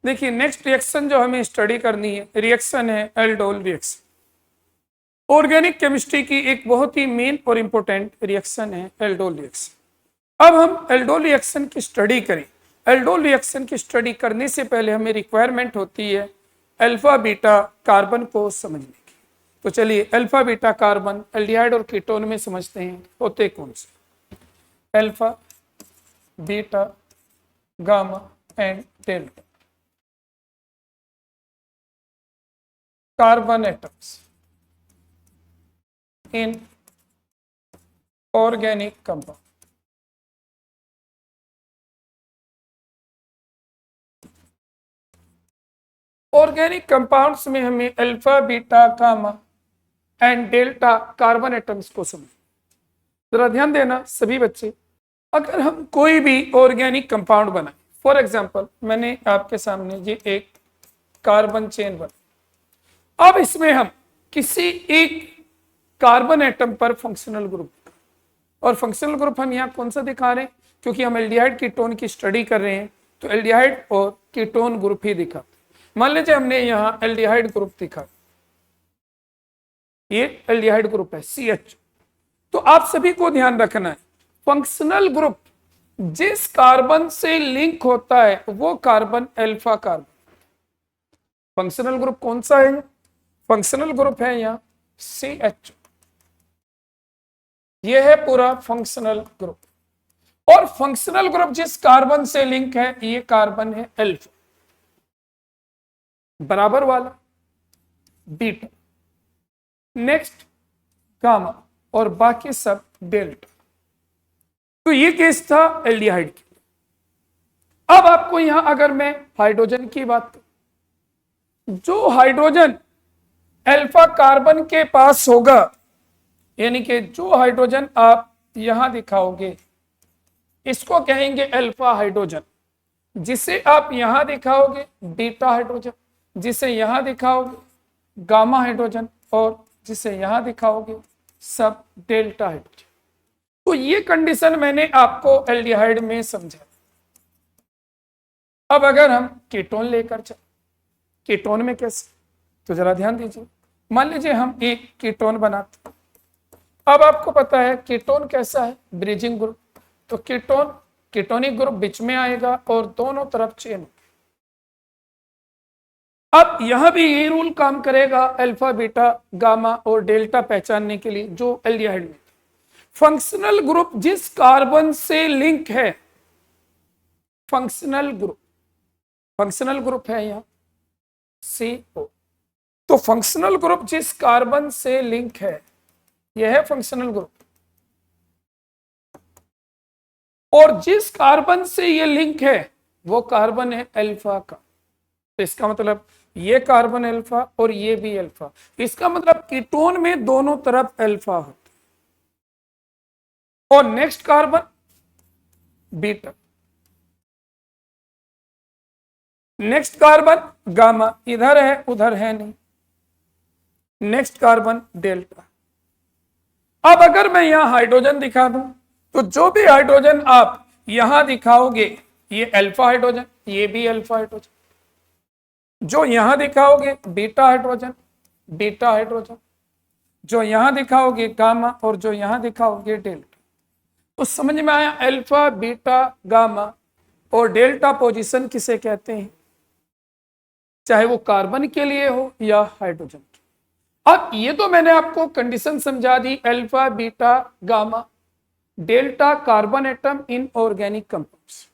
देखिए next reaction जो हमें स्टडी करनी है, रिएक्शन है एल्डोल रिएक्शन। ऑर्गेनिक केमिस्ट्री की एक बहुत ही मेन और इंपॉर्टेंट रिएक्शन है एल्डोल रिएक्शन। अब हम एल्डोल रिएक्शन की स्टडी करें। एल्डोल रिएक्शन की स्टडी करने से पहले हमें रिक्वायरमेंट होती है अल्फा बीटा कार्बन को समझने की। तो चलिए अल्फा बीटा कार्बन एल्डिहाइड और कीटोन में समझते हैं होते कौन से। Alpha beta gamma and delta carbon atoms in organic compound. Organic compounds में हमें alpha beta gamma and delta carbon atoms को समझ। जरा ध्यान देना सभी बच्चे, अगर हम कोई भी ऑर्गेनिक कंपाउंड बनाए, फॉर एग्जांपल मैंने आपके सामने ये एक कार्बन चेन बनाई। अब इसमें हम किसी एक कार्बन एटम पर फंक्शनल ग्रुप, और फंक्शनल ग्रुप हम यहाँ कौन सा दिखा रहे हैं, क्योंकि हम एल्डिहाइड कीटोन की स्टडी कर रहे हैं तो एल्डिहाइड और कीटोन ग्रुप ही दिखा। मान लीजिए हमने यहाँ एल्डिहाइड ग्रुप दिखा, ये एल्डिहाइड ग्रुप है CH। तो आप सभी को ध्यान रखना है फंक्शनल ग्रुप जिस कार्बन से लिंक होता है वो carbon alpha carbon. Functional group कौन सा है? फंक्शनल ग्रुप है यहाँ CH। यह है पूरा फंक्शनल ग्रुप, और फंक्शनल ग्रुप जिस कार्बन से लिंक है ये कार्बन है अल्फा, बराबर वाला बीटा, नेक्स्ट गामा, और बाकी सब डेल्टा। तो ये केस था एल्डिहाइड की। अब आपको यहां अगर मैं हाइड्रोजन की बात करूं, जो हाइड्रोजन अल्फा कार्बन के पास होगा, यानी कि जो हाइड्रोजन आप यहां दिखाओगे इसको कहेंगे अल्फा हाइड्रोजन, जिसे आप यहां दिखाओगे बीटा हाइड्रोजन, जिसे यहां दिखाओगे गामा हाइड्रोजन, और जिसे यहां दिखाओगे सब डेल्टा हाइड्रोजन। तो ये कंडीशन मैंने आपको एल्डिहाइड में समझा। अब अगर हम कीटोन लेकर चले, कीटोन में कैसे, तो जरा ध्यान दीजिए। मान लीजिए हम एक कीटोन बनाते, अब आपको पता है कीटोन कैसा है, ब्रिजिंग ग्रुप। तो कीटोन कीटोनिक ग्रुप बीच में आएगा और दोनों तरफ चेन। अब यहां भी यही रूल काम करेगा अल्फा बीटा गामा और डेल्टा पहचानने के लिए जो एल्डिहाइड में। फंक्शनल ग्रुप जिस कार्बन से लिंक है, फंक्शनल ग्रुप है यहां CO। तो फंक्शनल ग्रुप जिस कार्बन से लिंक है यह है फंक्शनल ग्रुप, और जिस कार्बन से यह लिंक है वो कार्बन है अल्फा का। तो इसका मतलब ये कार्बन अल्फा और ये भी अल्फा, इसका मतलब कीटोन में दोनों तरफ अल्फा होता है। और next carbon beta, next carbon gamma, इधर है उधर है नहीं, नेक्स्ट कार्बन डेल्टा। अब अगर मैं यहां हाइड्रोजन दिखा दूं, तो जो भी हाइड्रोजन आप यहां दिखाओगे ये अल्फा हाइड्रोजन, ये भी अल्फा हाइड्रोजन, जो यहां दिखाओगे बीटा हाइड्रोजन, बीटा हाइड्रोजन, जो यहां दिखाओगे गामा, और जो यहां दिखाओगे डेल्टा। तो समझ में आया अल्फा बीटा गामा और डेल्टा पोजीशन किसे कहते हैं, चाहे वो कार्बन के लिए हो या हाइड्रोजन के। अब ये तो मैंने आपको कंडीशन समझा दी alpha beta gamma delta carbon atom in organic compounds.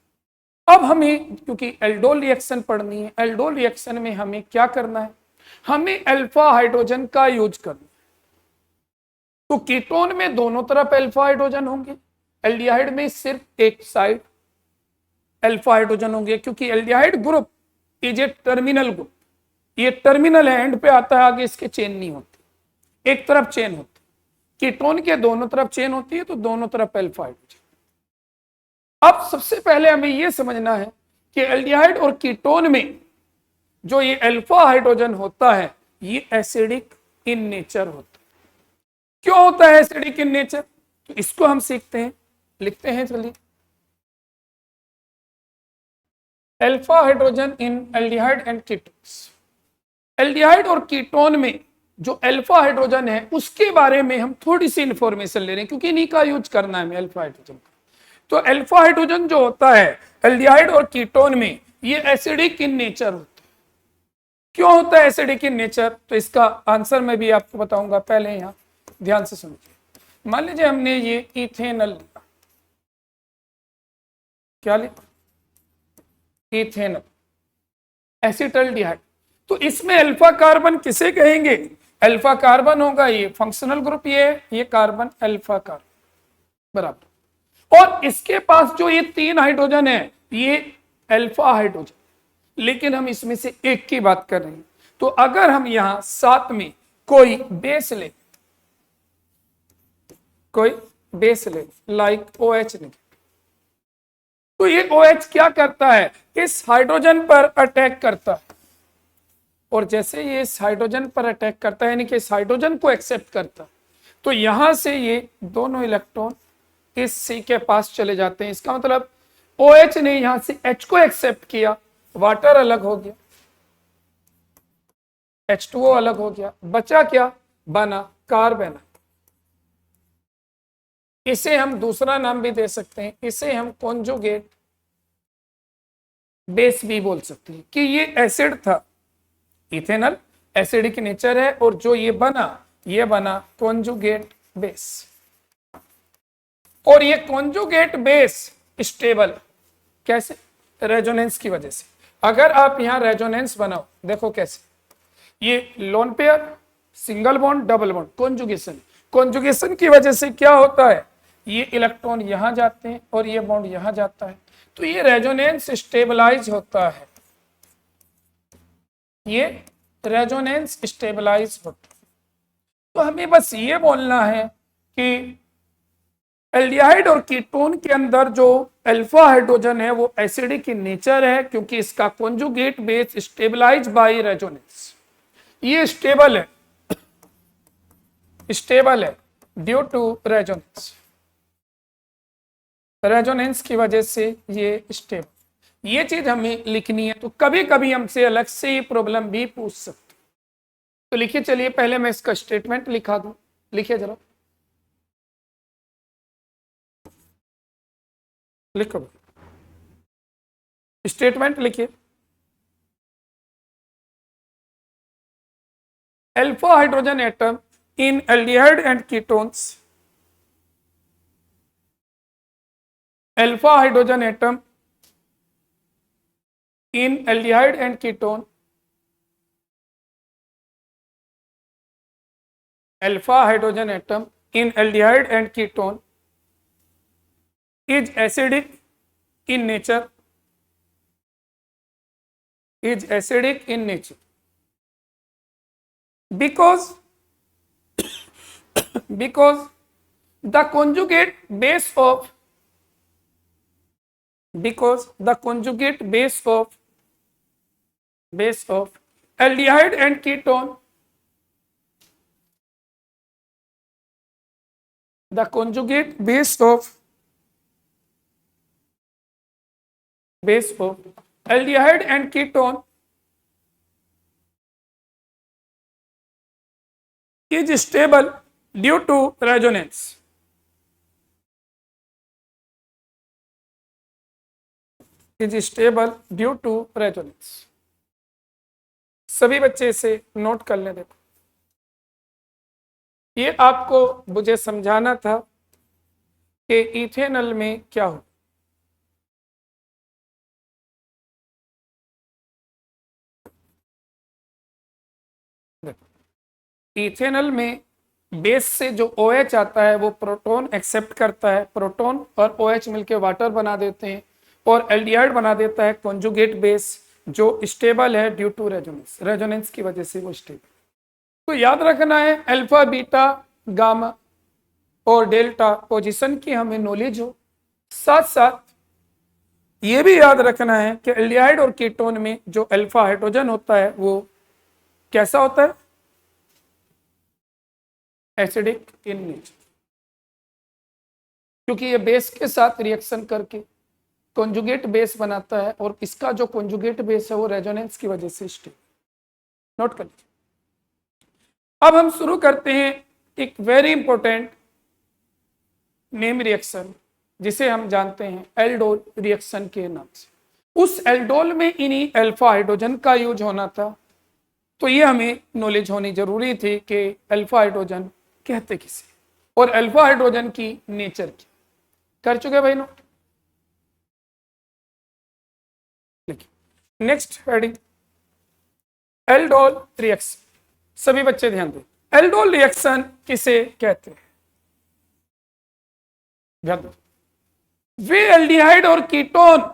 अब हमें क्योंकि एल्डोल रिएक्शन पढ़नी है, एल्डोल रिएक्शन में हमें क्या करना है, हमें अल्फा हाइड्रोजन का यूज करना है। तो कीटोन में दोनों तरफ अल्फा हाइड्रोजन होंगे, एल्डिहाइड में सिर्फ एक साइड अल्फा हाइड्रोजन होंगे, क्योंकि aldehyde group is a terminal group, ये टर्मिनल है, एंड पे आता है, आगे इसके चेन नहीं होती, एक तरफ चेन होती। कीटोन के दोनों तरफ चेन होती है, तो दोनों तरफ अल्फा हाइड्रोजन। अब सबसे पहले हमें यह समझना है कि एल्डिहाइड और कीटोन में जो ये अल्फा हाइड्रोजन होता है ये एसिडिक इन नेचर होता है। क्यों होता है एसिडिक इन नेचर, तो इसको हम सीखते हैं, लिखते हैं चलिए। Alpha hydrogen in aldehyde and ketones. Aldehyde और कीटोन में जो अल्फा हाइड्रोजन है उसके बारे में हम थोड़ी सी इंफॉर्मेशन ले रहे हैं, क्योंकि इन्हीं का यूज करना है हमें अल्फा हाइड्रोजन का। तो अल्फा हाइड्रोजन जो होता है एल्डिहाइड और कीटोन में, ये एसिडिक इन नेचर होता है। क्यों होता है एसिडिक इन नेचर? तो इसका आंसर मैं भी आपको बताऊंगा, पहले यहां ध्यान से सुनिए। मान लीजिए हमने ये इथेनॉल लिया, क्या लिया? Ethanol acetaldehyde. तो इसमें अल्फा कार्बन किसे कहेंगे? अल्फा कार्बन होगा ये फंक्शनल ग्रुप, ये कार्बन अल्फा कार्बन बराबर। और इसके पास जो ये 3 हाइड्रोजन है ये अल्फा हाइड्रोजन, लेकिन हम इसमें से एक की बात कर रहे हैं। तो अगर हम यहां साथ में कोई बेस ले, लाइक OH नहीं, तो ये OH क्या करता है? इस हाइड्रोजन पर अटैक करता है, और जैसे ये इस हाइड्रोजन पर अटैक करता है, यानी कि इस हाइड्रोजन को एक्सेप्ट करता है, तो यहां से ये दोनों इलेक्ट्रॉन इस C के पास चले जाते हैं। इसका मतलब OH ने यहां से H को एक्सेप्ट किया, वाटर अलग हो गया, H2O अलग हो गया, बचा क्या? बना कार्बन। इसे हम दूसरा नाम भी दे सकते हैं, इसे हम कॉन्जुगेट बेस भी बोल सकते हैं कि ये एसिड था, इथेनॉल एसिडिक नेचर है, और जो ये बना कॉन्जुगेट बेस। और ये कॉन्जुगेट बेस स्टेबल कैसे? रेजोनेंस की वजह से। अगर आप यहां रेजोनेंस बनाओ, देखो कैसे, ये lone pair, single bond, double bond, conjugation की वजह से क्या होता है? ये इलेक्ट्रॉन यहां जाते हैं और ये बॉन्ड यहां जाता है, तो ये रेजोनेंस स्टेबलाइज होता है, ये रेजोनेंस स्टेबलाइज होता है। तो हमें बस ये बोलना है कि एल्डिहाइड और कीटोन के अंदर जो अल्फा हाइड्रोजन है वो एसिडिक इन नेचर है, क्योंकि इसका conjugate base stabilise by resonance. ये स्टेबल है ड्यू टू रेजोनेंस, रेजोनेंस की वजह से ये स्टेबल। ये चीज हमें लिखनी है, तो कभी कभी हमसे अलग से ये प्रॉब्लम भी पूछ सकते। तो लिखिए, चलिए पहले मैं इसका स्टेटमेंट लिखा दूं, लिखिए जरा, लिखो स्टेटमेंट लिखिए। Alpha hydrogen atom in aldehyde and ketones, alpha hydrogen atom in aldehyde and ketone, alpha hydrogen atom in aldehyde and ketone is acidic in nature, because the conjugate base of aldehyde and ketone, the conjugate base of aldehyde and ketone is stable due to resonance. Is stable due to resonance. सभी बच्चे इसे note कर लें। देखो, ये आपको मुझे समझाना था कि इथेनॉल में क्या हो। इथेनॉल में बेस से जो OH आता है वो प्रोटॉन एक्सेप्ट करता है, प्रोटॉन और OH मिलकर वाटर बना देते हैं, और एल्डिहाइड बना देता है कॉन्जुगेट बेस, जो स्टेबल है ड्यू टू रेजोनेंस की वजह से वो स्टेबल। तो याद रखना है अल्फा, बीटा, गामा और डेल्टा पोजीशन की हमें नॉलेज हो। साथ साथ ये भी याद रखना है कि एल्डिहाइड और कीटोन में जो अल्फा हाइड्रोजन होता है वो कैसा होता है? एसिडिक इन नेचर, क्योंकि ये बेस के साथ रिएक्शन करके कॉन्जुगेट बेस बनाता है और इसका जो कॉन्जुगेट बेस है वो रेजोनेंस की वजह से स्टेबल। नोट कर लीजिए। अब हम शुरू करते हैं एक वेरी इंपॉर्टेंट नेम रिएक्शन जिसे हम जानते हैं एल्डोल रिएक्शन के नाम से। उस एल्डोल में इन्हीं अल्फा हाइड्रोजन का यूज होना था, तो ये हमें नॉलेज होनी जरूरी थी कि अल्फा हाइड्रोजन कहते किसे और अल्फा हाइड्रोजन की नेचर की। कर चुके भाई note? Next heading aldol reaction. सभी बच्चे ध्यान दें, एल्डोल रिएक्शन किसे कहते हैं? ध्यान दो, वे एल्डिहाइड और कीटोन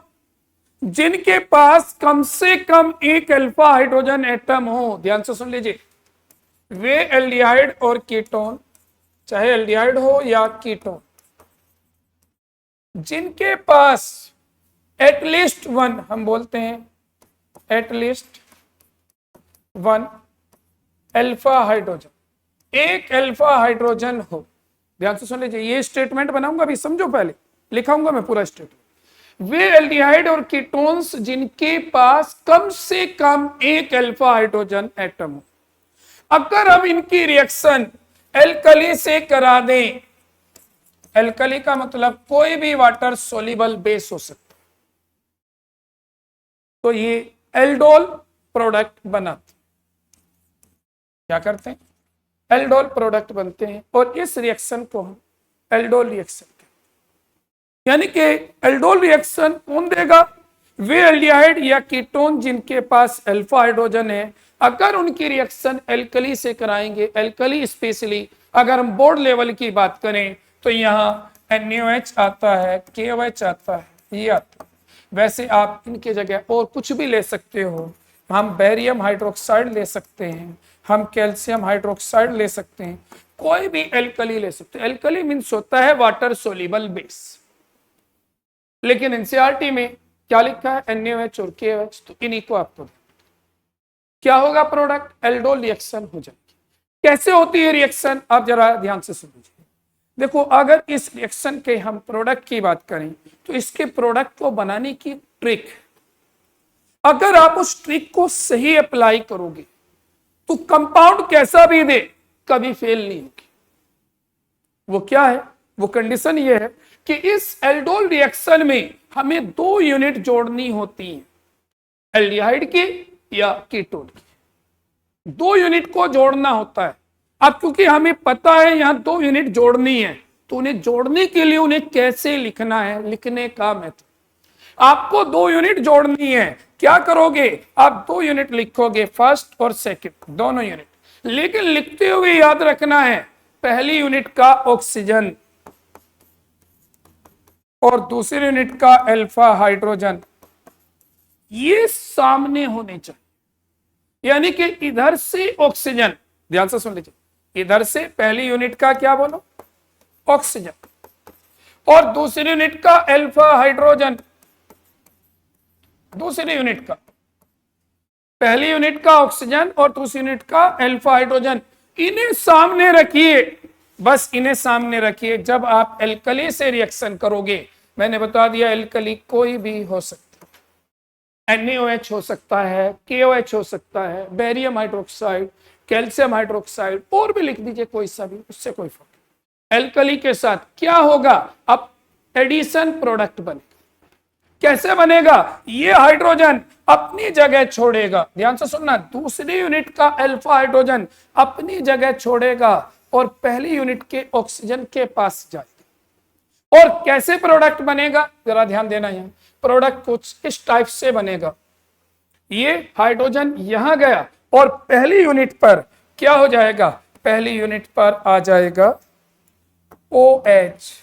जिनके पास कम से कम एक अल्फा हाइड्रोजन एटम हो, ध्यान से सुन लीजिए, वे एल्डिहाइड और कीटोन, चाहे एल्डिहाइड हो या कीटोन, जिनके पास एटलीस्ट वन, हम बोलते हैं एटलीस्ट वन अल्फा हाइड्रोजन, एक अल्फा हाइड्रोजन हो। ध्यान से सुन लीजिए, ये स्टेटमेंट बनाऊंगा, अभी समझो, पहले लिखाऊंगा मैं पूरा स्टेटमेंट। वे एल्डिहाइड और कीटोन्स जिनके पास कम से कम एक अल्फा हाइड्रोजन एटम हो, अगर हम इनकी रिएक्शन एल्कली से करा दें, एल्कली का मतलब कोई भी वाटर सोल्यूबल बेस हो सकता है, तो ये एल्डोल प्रोडक्ट बनाते। क्या करते हैं? एल्डोल प्रोडक्ट बनते हैं और इस रिएक्शन को हम एल्डोल रिएक्शन कहते हैं। यानी कि एल्डोल रिएक्शन कौन देगा? वे एल्डिहाइड या कीटोन जिनके पास अल्फा हाइड्रोजन है, अगर उनकी रिएक्शन एल्कली से कराएंगे, एल्कली स्पेशली अगर हम बोर्ड लेवल की बात करें तो यहाँ NaOH आता है, KOH आता है, ये आता है। वैसे आप इनके जगह और कुछ भी ले सकते हो, हम बेरियम हाइड्रोक्साइड ले सकते हैं, हम कैल्शियम हाइड्रोक्साइड ले सकते हैं, कोई भी एल्कली ले सकते हैं। एल्कली मीन्स होता है वाटर सोल्यूबल बेस, लेकिन एनसीईआरटी में क्या लिखा है? NaOH और KOH, तो इन्हीं को आपको क्या होगा? प्रोडक्ट एल्डोल रिएक्शन हो जाएगी। कैसे होती है रिएक्शन? आप जरा ध्यान से सुनिए। देखो, अगर इस रिएक्शन के हम प्रोडक्ट की बात करें तो इसके प्रोडक्ट को बनाने की ट्रिक, अगर आप उस ट्रिक को सही अप्लाई करोगे तो कंपाउंड कैसा भी दे कभी फेल नहीं होगी। वो क्या है? वो कंडीशन ये है कि इस एल्डोल रिएक्शन में हमें दो यूनिट जोड़नी होती है, एल्डिहाइड की या कीटोन की। दो यूनिट को जोड़ना होता है। अब क्योंकि हमें पता है यहां दो यूनिट जोड़नी है, तो उन्हें जोड़ने के लिए उन्हें कैसे लिखना है, लिखने का मेथड। आपको दो यूनिट जोड़नी है, क्या करोगे? आप दो यूनिट लिखोगे, फर्स्ट और सेकंड दोनों यूनिट, लेकिन लिखते हुए याद रखना है पहली यूनिट का ऑक्सीजन और दूसरी यूनिट का अल्फा हाइड्रोजन, ये सामने होने चाहिए। यानी कि इधर से ऑक्सीजन, ध्यान से सुन लीजिए, इधर से पहली यूनिट का क्या बोलो? ऑक्सीजन, और दूसरी यूनिट का अल्फा हाइड्रोजन, दूसरी यूनिट का, पहली यूनिट का ऑक्सीजन और दूसरी यूनिट का अल्फा हाइड्रोजन, इन्हें सामने रखिए, बस इन्हें सामने रखिए। जब आप एल्कली से रिएक्शन करोगे, मैंने बता दिया एल्कली कोई भी हो सकता है, NaOH हो सकता है, KOH हो सकता है, बेरियम हाइड्रोक्साइड, कैल्शियम हाइड्रोक्साइड, और भी लिख दीजिए कोई सा भी, उससे कोई फर्क नहीं। एल्कली के साथ क्या होगा? अब एडिशन प्रोडक्ट बनेगा। कैसे बनेगा? ये हाइड्रोजन अपनी जगह छोड़ेगा, ध्यान से सुनना, दूसरी यूनिट का अल्फा हाइड्रोजन अपनी जगह छोड़ेगा और पहली यूनिट के ऑक्सीजन के पास जाएगा। और कैसे प्रोडक्ट बनेगा? जरा ध्यान देना, यहां प्रोडक्ट कुछ इस टाइप से बनेगा। ये हाइड्रोजन यहां गया और पहली यूनिट पर क्या हो जाएगा? पहली यूनिट पर आ जाएगा OH।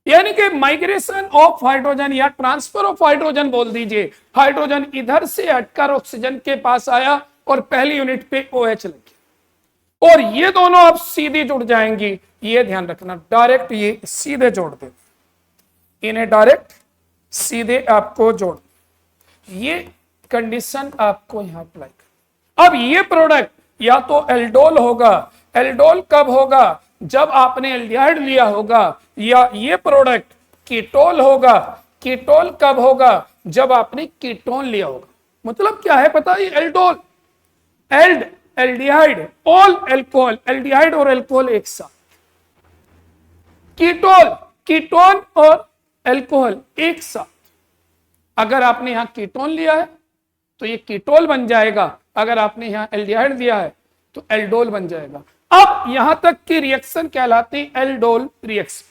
यानी कि माइग्रेशन ऑफ हाइड्रोजन या ट्रांसफर ऑफ हाइड्रोजन बोल दीजिए। हाइड्रोजन इधर से हटकर ऑक्सीजन के पास आया और पहली यूनिट पे OH लग गया, और ये दोनों अब सीधे जुड़ जाएंगी। ये ध्यान रखना, डायरेक्ट ये सीधे जोड़ दे, इन्हें डायरेक्ट सीधे आपको जोड़, ये कंडीशन आपको यहां अप्लाई कर। अब ये प्रोडक्ट या तो एल्डोल होगा, एल्डोल कब होगा? जब आपने एल्डिहाइड लिया होगा, या ये प्रोडक्ट कीटोल होगा। कीटोल कब होगा? जब आपने कीटोन लिया होगा। मतलब क्या है पता है? Aldol, ald aldehyde, all alcohol, aldehyde और एल्कोहल एक साथ। कीटोल, कीटोन और एल्कोहल एक साथ। अगर आपने यहां कीटोन लिया है तो ये कीटोल बन जाएगा, अगर आपने यहां एल्डिहाइड दिया है तो एल्डोल बन जाएगा। अब यहां तक की रिएक्शन कहलाती है एल्डोल रिएक्शन।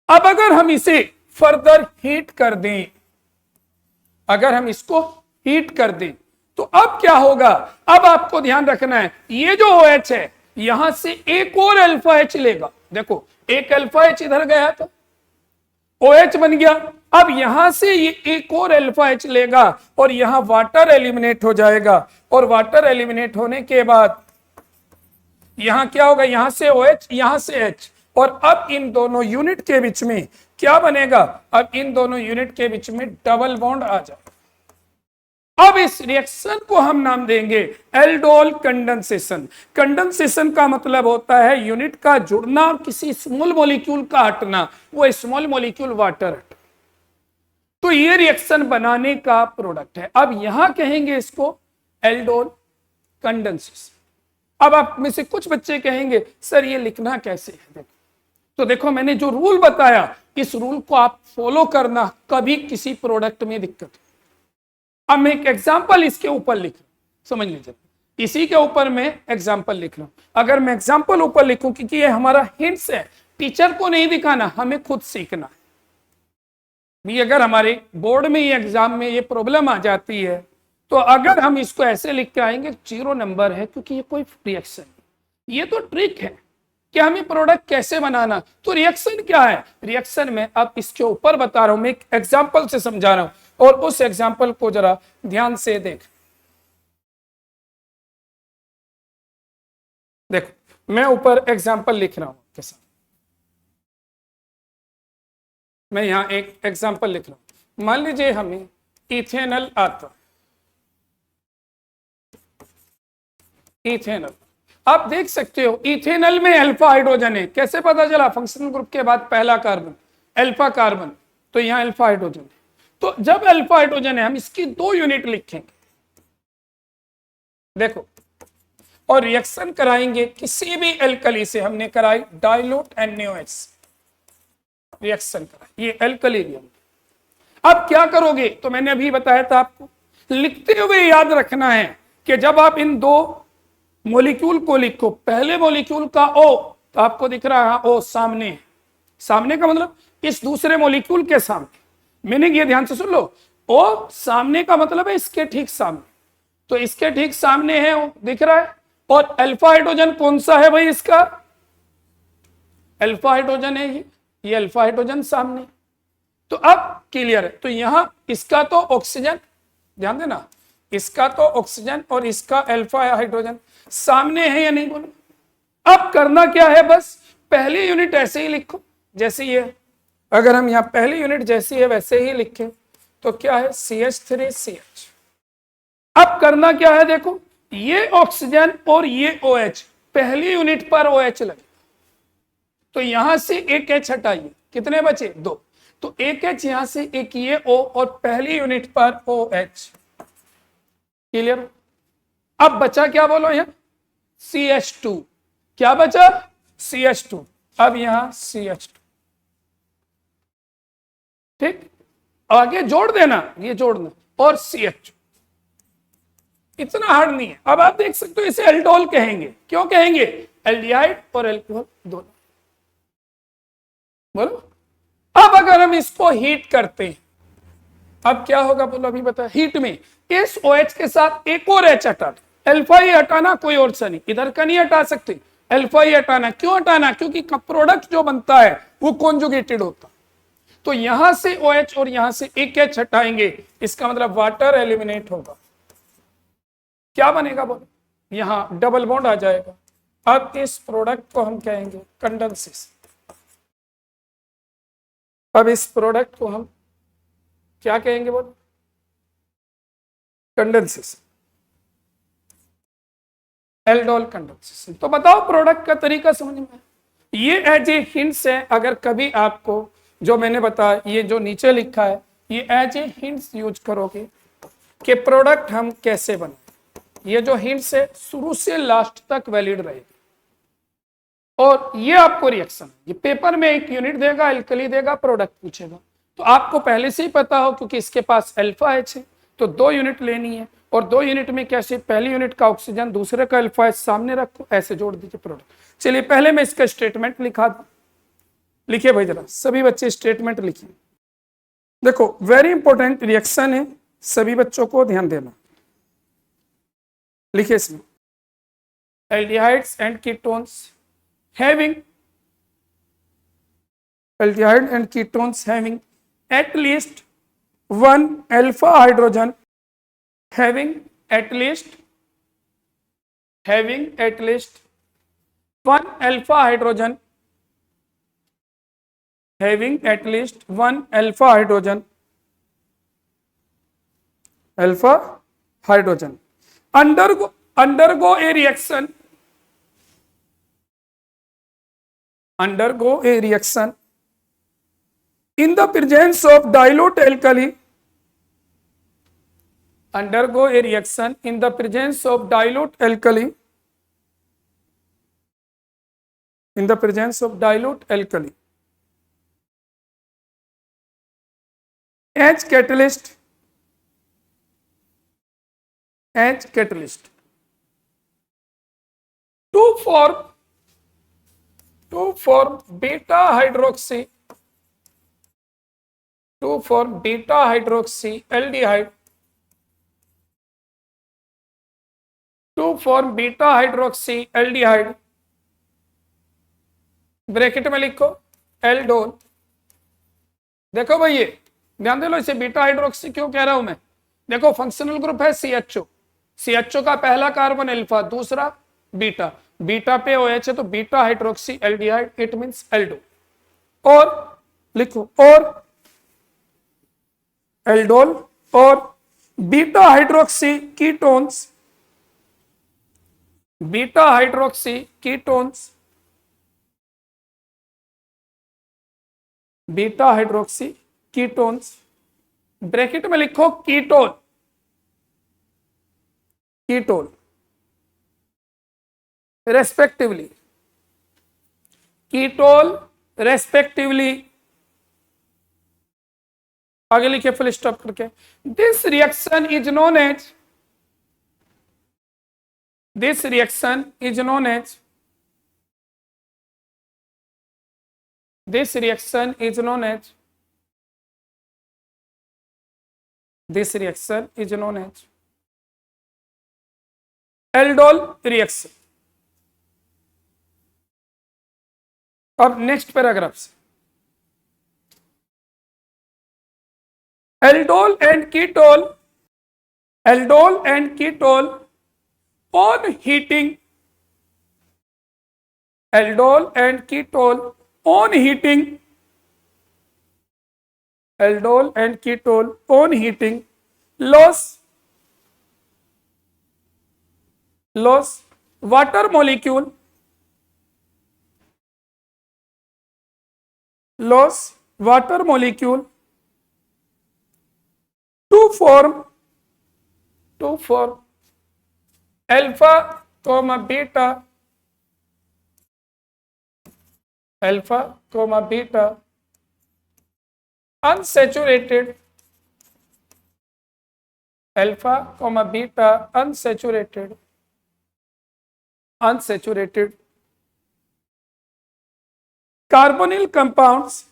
अब अगर हम इसे फर्दर हीट कर दें, अगर हम इसको हीट कर दें तो अब क्या होगा? अब आपको ध्यान रखना है, ये जो OH है यहां से एक और अल्फा H लेगा। देखो एक अल्फा H इधर गया तो OH बन गया। अब यहां से ये एक और अल्फा H लेगा और यहां वाटर एलिमिनेट हो जाएगा, और वाटर एलिमिनेट होने के बाद यहां क्या होगा? यहां से OH, यहां से H, और अब इन दोनों यूनिट के बीच में क्या बनेगा? अब इन दोनों यूनिट के बीच में डबल बॉन्ड आ जाएगा। अब इस रिएक्शन को हम नाम देंगे एल्डोल कंडेंसेशन। कंडेंसेशन का मतलब होता है यूनिट का जुड़ना और किसी स्मॉल मॉलिक्यूल का हटना, वो स्मॉल मॉलिक्यूल वाटर हट। तो ये रिएक्शन बनाने का प्रोडक्ट है। अब यहां कहेंगे इसको एल्डोल कंडेंसेशन। अब आप में से कुछ बच्चे कहेंगे सर ये लिखना कैसे है? देखो, तो देखो मैंने जो रूल बताया, इस रूल को आप फॉलो करना, कभी किसी प्रोडक्ट में दिक्कत। अब मैं एक एग्जाम्पल इसके ऊपर लिख रहा हूं, समझ लीजिए, इसी के ऊपर मैं एग्जाम्पल लिख रहा हूं। अगर मैं एग्जाम्पल ऊपर लिखूं, क्योंकि ये हमारा हिंट्स है, टीचर को नहीं दिखाना, हमें खुद सीखना है। भी अगर हमारे बोर्ड में ये एग्जाम में ये प्रॉब्लम आ जाती है तो अगर हम इसको ऐसे लिख के आएंगे 0 नंबर है, क्योंकि ये कोई रिएक्शन, ये तो ट्रिक है कि हमें प्रोडक्ट कैसे बनाना। तो रिएक्शन क्या है? रिएक्शन में अब इसके ऊपर बता रहा हूं, मैं एक एग्जाम्पल से समझा रहा हूं, और उस एग्जाम्पल को जरा ध्यान से देख। देखो मैं ऊपर एग्जाम्पल लिख रहा हूं आपके साथ, मैं यहां एक एग्जाम्पल लिख रहा हूं। मान लीजिए हमें इथेनॉल आता, इथेनॉल, आप देख सकते हो इथेनॉल में अल्फा हाइड्रोजन है। कैसे पता चला? फंक्शनल ग्रुप के बाद पहला कार्बन अल्फा कार्बन, तो यहां अल्फा हाइड्रोजन है। तो जब अल्फा हाइड्रोजन है हम इसकी 2 यूनिट लिखेंगे, देखो, और रिएक्शन कराएंगे किसी भी एल्कली से। हमने कराई डाइल्यूट NaOH, रिएक्शन कराई, ये एल्कली रिएक्शन। अब क्या करोगे? तो मैंने अभी बताया था आपको, लिखते हुए याद रखना है कि जब आप इन 2 मॉलिक्यूल को लिखो, पहले मॉलिक्यूल का O, तो आपको दिख रहा है O सामने, सामने का मतलब इस दूसरे मॉलिक्यूल के सामने। मीनिंग ये ध्यान से सुन लो, O सामने का मतलब है इसके ठीक सामने, तो इसके ठीक सामने है O, दिख रहा है। और अल्फा हाइड्रोजन कौन सा है भाई? इसका अल्फा हाइड्रोजन है, ये अल्फा हाइड्रोजन सामने। तो अब क्लियर है। तो यहां इसका तो ऑक्सीजन, ध्यान देना, इसका तो ऑक्सीजन और इसका अल्फा हाइड्रोजन सामने है या नहीं बोलो। अब करना क्या है? बस पहली यूनिट ऐसे ही लिखो जैसे ये, अगर हम यहां पहली यूनिट जैसी है वैसे ही लिखें तो क्या है? CH3CH। अब करना क्या है? देखो ये ऑक्सीजन और ये OH, पहली यूनिट पर OH लगे, तो यहां से एक H हटाइए, कितने बचे? 2। तो एक H यहां से, एक ये O, और पहली यूनिट पर OH। क्लियर? अब बचा क्या बोलो? यहां CH2। क्या बचा? CH2। अब यहां CH2, ठीक, आगे जोड़ देना, ये जोड़ना, और CH2। इतना हार्ड नहीं है। अब आप देख सकते हो इसे एल्डोल कहेंगे। क्यों कहेंगे? एल्डिहाइड और एल्कोहल दोनों। बोलो। अब अगर हम इसको हीट करते हैं, अब क्या होगा बोलो? अभी बता। हीट में इस OH के साथ एक और H हटा दो, अल्फा ही हटाना, कोई और सा नहीं, इधर का नहीं हटा सकते, अल्फा ही हटाना। क्यों हटाना? क्योंकि प्रोडक्ट जो बनता है वो कॉन्जुगेटेड होता। तो यहां से OH और यहां से एक H हटाएंगे, इसका मतलब वाटर एलिमिनेट होगा। क्या बनेगा बोलो? यहां डबल बॉन्ड आ जाएगा। अब इस प्रोडक्ट को हम कहेंगे कंडेंसेशन। अब इस प्रोडक्ट को हम क्या कहेंगे बोलो? Condensation, aldol condensation. तो बताओ प्रोडक्ट का तरीका समझ में? ये एज ए हिंट्स है, अगर कभी आपको जो मैंने बताया, ये जो नीचे लिखा है ये एज ए हिंट्स यूज करोगे कि प्रोडक्ट हम कैसे बनाए। ये जो हिंट्स है शुरू से लास्ट तक वैलिड रहेगी। और ये आपको रिएक्शन, ये पेपर में एक यूनिट देगा, एल्कली देगा, प्रोडक्ट पूछेगा, तो आपको पहले से ही पता हो क्योंकि इसके पास अल्फा एच है तो 2 यूनिट लेनी है। और 2 यूनिट में कैसे, पहली यूनिट का ऑक्सीजन, दूसरे का अल्फा एच सामने रखो, ऐसे जोड़ दीजिए प्रोडक्ट। चलिए पहले मैं इसका स्टेटमेंट लिखा दूं। लिखिए भाई जरा, सभी बच्चे स्टेटमेंट लिखिए। देखो वेरी इंपॉर्टेंट रिएक्शन है, सभी बच्चों को ध्यान देना। लिखिए इसमें, aldehydes and ketones having aldehyde and ketones having at least one alpha hydrogen, having at least one alpha hydrogen, having at least one alpha hydrogen, undergo a reaction, in the presence of dilute alkali, undergo a reaction in the presence of dilute alkali, in the presence of dilute alkali, as catalyst, to form beta hydroxy aldehyde, bracket में लिखो aldol. देखो भाई ये ध्यान दे लो, इसे beta hydroxy क्यों कह रहा हूं मैं। देखो फंक्शनल ग्रुप है CHO का पहला कार्बन अल्फा, दूसरा बीटा, बीटा पे OH है तो beta hydroxy aldehyde, it means Aldo. और लिखो, और एल्डोल और बीटा हाइड्रोक्सी कीटोन्स, ब्रैकेट में लिखो कीटोन, रेस्पेक्टिवली, आगे लिखिए फुल स्टॉप करके। This reaction is known as aldol reaction. अब नेक्स्ट पैराग्राफ से, aldol and ketol on heating, aldol and ketol on heating, loss water molecule, to form alpha comma beta unsaturated carbonyl compounds,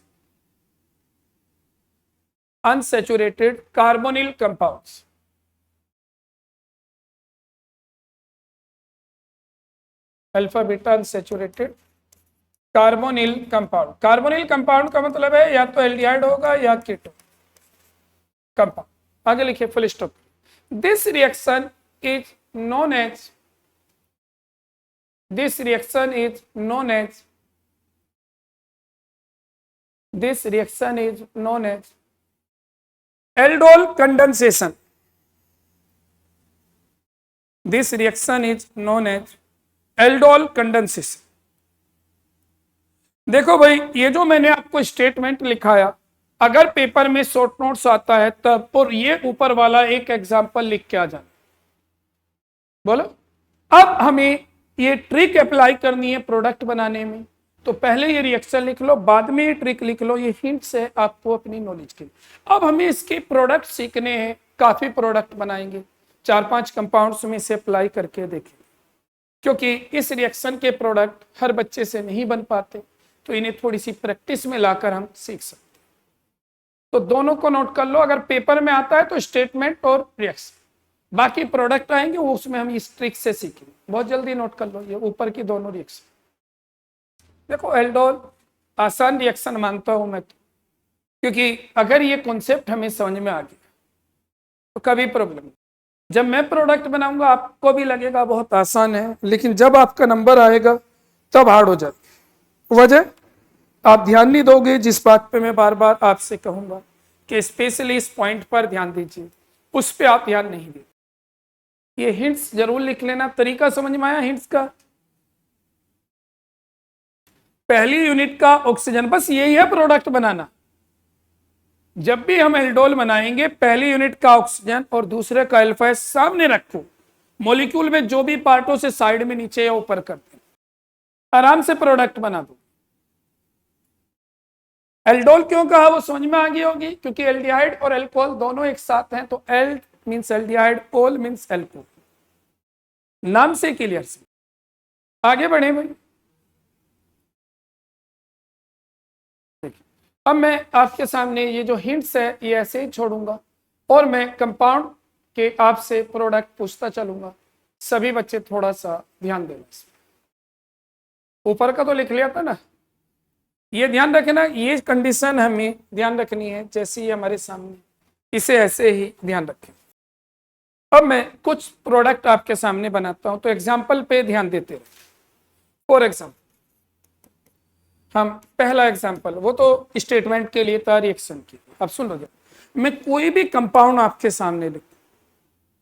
unsaturated carbonyl compounds, alpha beta unsaturated carbonyl compound. Carbonyl compound का मतलब है या तो aldehyde होगा या ketone compound. आगे लिखिए full stop. This reaction is known as aldol condensation. This reaction is known as aldol condensation. देखो भाई, ये जो मैंने आपको स्टेटमेंट लिखाया, अगर पेपर में शॉर्ट नोट्स आता है तब, और ये ऊपर वाला एक एग्जांपल लिख के आ जाना। बोलो, अब हमें ये ट्रिक अप्लाई करनी है प्रोडक्ट बनाने में, तो पहले ये रिएक्शन लिख लो, बाद में ये ट्रिक लिख लो, ये हिंट्स है आपको अपनी नॉलेज के। अब हमें इसके प्रोडक्ट सीखने हैं, काफी प्रोडक्ट बनाएंगे, 4-5 कंपाउंड्स में इसे अप्लाई करके देखें, क्योंकि इस रिएक्शन के प्रोडक्ट हर बच्चे से नहीं बन पाते, तो इन्हें थोड़ी सी प्रैक्टिस में लाकर हम सीख सकते। तो दोनों को नोट कर लो, अगर पेपर में आता है तो स्टेटमेंट और रिएक्शन, बाकी प्रोडक्ट आएंगे वो उसमें हम इस ट्रिक से सीखेंगे। बहुत जल्दी नोट कर लो ये ऊपर की दोनों रिएक्शन। देखो, एल्डोल आसान रिएक्शन मानता हूं मैं तो, क्योंकि अगर ये कॉन्सेप्ट हमें समझ में आ गया तो कभी प्रॉब्लम नहीं। जब मैं प्रोडक्ट बनाऊंगा आपको भी लगेगा बहुत आसान है, लेकिन जब आपका नंबर आएगा तब हार्ड हो जाएगा। वजह आप ध्यान नहीं दोगे, जिस बात पे मैं बार बार आपसे कहूंगा कि स्पेशली इस पॉइंट पर ध्यान दीजिए, उस पे आप ध्यान नहीं देते। ये हिंट्स जरूर लिख लेना। तरीका समझ में आया हिंट्स का? पहली यूनिट का ऑक्सीजन, बस यही है प्रोडक्ट बनाना। जब भी हम एल्डोल बनाएंगे, पहली यूनिट का ऑक्सीजन और दूसरे का अल्फा सामने रखो, मॉलिक्यूल में जो भी पार्टों से साइड में नीचे या ऊपर करते हैं, आराम से प्रोडक्ट बना दो। एल्डोल क्यों कहा वो समझ में आ गई होगी, क्योंकि एल्डिहाइड और एल्कोहल दोनों एक साथ हैं, तो एल मींस एल्डिहाइड, ओल मींस एल्कोहल, नाम से क्लियर से। आगे बढ़े भाई। अब मैं आपके सामने ये जो हिंट्स है ये ऐसे ही छोड़ूंगा, और मैं कंपाउंड के आपसे प्रोडक्ट पूछता चलूंगा। सभी बच्चे थोड़ा सा ध्यान देना। ऊपर का तो लिख लिया था ना, ये ध्यान रखना, ये कंडीशन हमें ध्यान रखनी है जैसे ही हमारे सामने, इसे ऐसे ही ध्यान रखें। अब मैं कुछ प्रोडक्ट आपके सामने बनाता हूं, तो एग्जाम्पल पे ध्यान देते रहे। फॉर एग्जाम्पल, हम पहला एग्जाम्पल, वो तो स्टेटमेंट के लिए था, रिएक्शन के लिए। अब सुन लो, मैं कोई भी कंपाउंड आपके सामने लिखता हूं,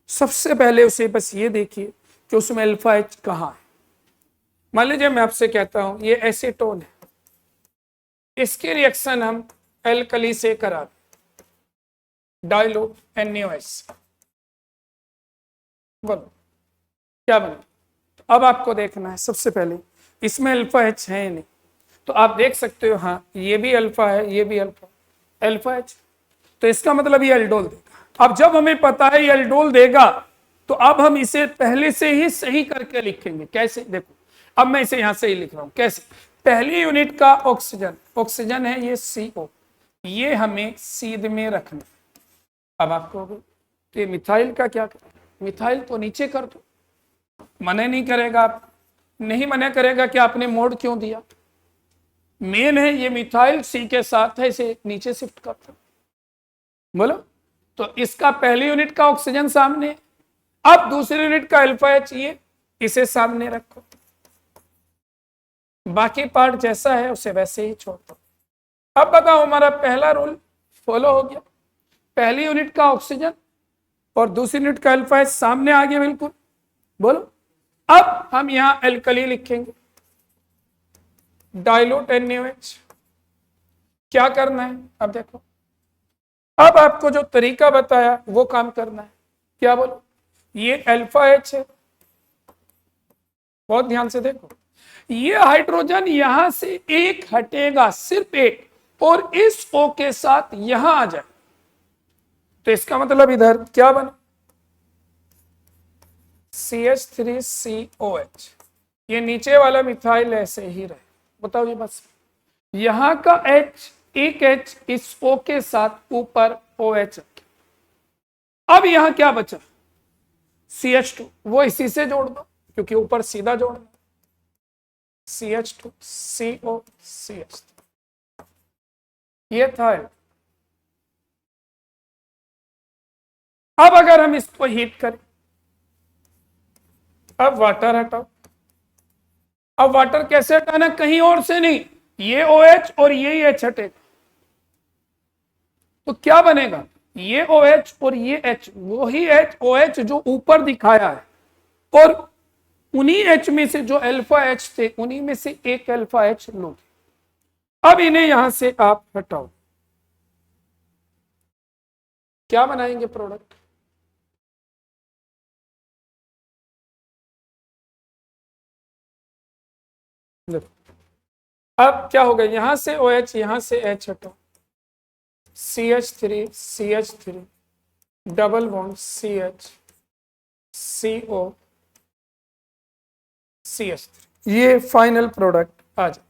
सबसे पहले उसे बस ये देखिए कि उसमें अल्फा एच कहाँ है। मान लीजिए मैं आपसे कहता हूं ये एसीटोन है, इसके रिएक्शन हम एल्कली से करा, डाइल्यूट NaOH, बोलो क्या बना। अब आपको देखना है, सबसे पहले इसमें अल्फा एच है नहीं, तो आप देख सकते हो हाँ ये भी अल्फा है, ये भी अल्फा एच, तो इसका मतलब ये एल्डोल देगा। अब जब हमें पता है ये एल्डोल देगा, तो अब हम इसे पहले से ही सही करके लिखेंगे। कैसे? देखो, अब मैं इसे यहां से ही लिख रहा हूं। कैसे? पहली यूनिट का ऑक्सीजन, ऑक्सीजन है ये CO, ये हमें सीध में रखना। अब आपको तो ये मिथाइल का क्या करें? मिथाइल को नीचे कर दो, मना नहीं करेगा, आप नहीं मना करेगा कि आपने मोड क्यों दिया। मेन है ये मिथाइल C के साथ है, इसे नीचे शिफ्ट कर दो। बोलो, तो इसका पहली यूनिट का ऑक्सीजन सामने, अब दूसरी यूनिट का अल्फा एच, ये इसे सामने रखो, बाकी पार्ट जैसा है उसे वैसे ही छोड़ दो। अब बताओ हमारा पहला रूल फॉलो हो गया, पहली यूनिट का ऑक्सीजन और दूसरी यूनिट का अल्फा एच सामने आ गया बिल्कुल। बोलो, अब हम यहां एल्कली लिखेंगे, डाइल्यूट NaOH। क्या करना है अब देखो, अब आपको जो तरीका बताया वो काम करना है। क्या बोलो, ये अल्फा एच है, बहुत ध्यान से देखो, ये हाइड्रोजन यहां से एक हटेगा, सिर्फ एक, और इस O के साथ यहां आ जाए, तो इसका मतलब इधर क्या बना, CH3COH। ये नीचे वाला मिथाइल ऐसे ही रहे। बताओ ये बस, यहां का H, एक H इस O के साथ ऊपर OH। अब यहां क्या बचा, CH2, वो इसी से जोड़ दो क्योंकि ऊपर सीधा जोड़ना, CH2 CO CH3, ये था। अब अगर हम इसको हीट करें, अब वाटर हटाओ। अब वाटर कैसे हटाना, कहीं और से नहीं, ये OH और ये H हटेगा, तो क्या बनेगा, ये OH और ये H, वही OH जो ऊपर दिखाया है, और उन्हीं H में से जो अल्फा H थे, उन्हीं में से एक अल्फा H लोगे। अब इन्हें यहां से आप हटाओ, क्या बनाएंगे प्रोडक्ट? देखो अब क्या होगा, यहां से OH, यहां से H हटाओ, CH3 double bond CH CO CH3, ये फाइनल प्रोडक्ट आ जाए।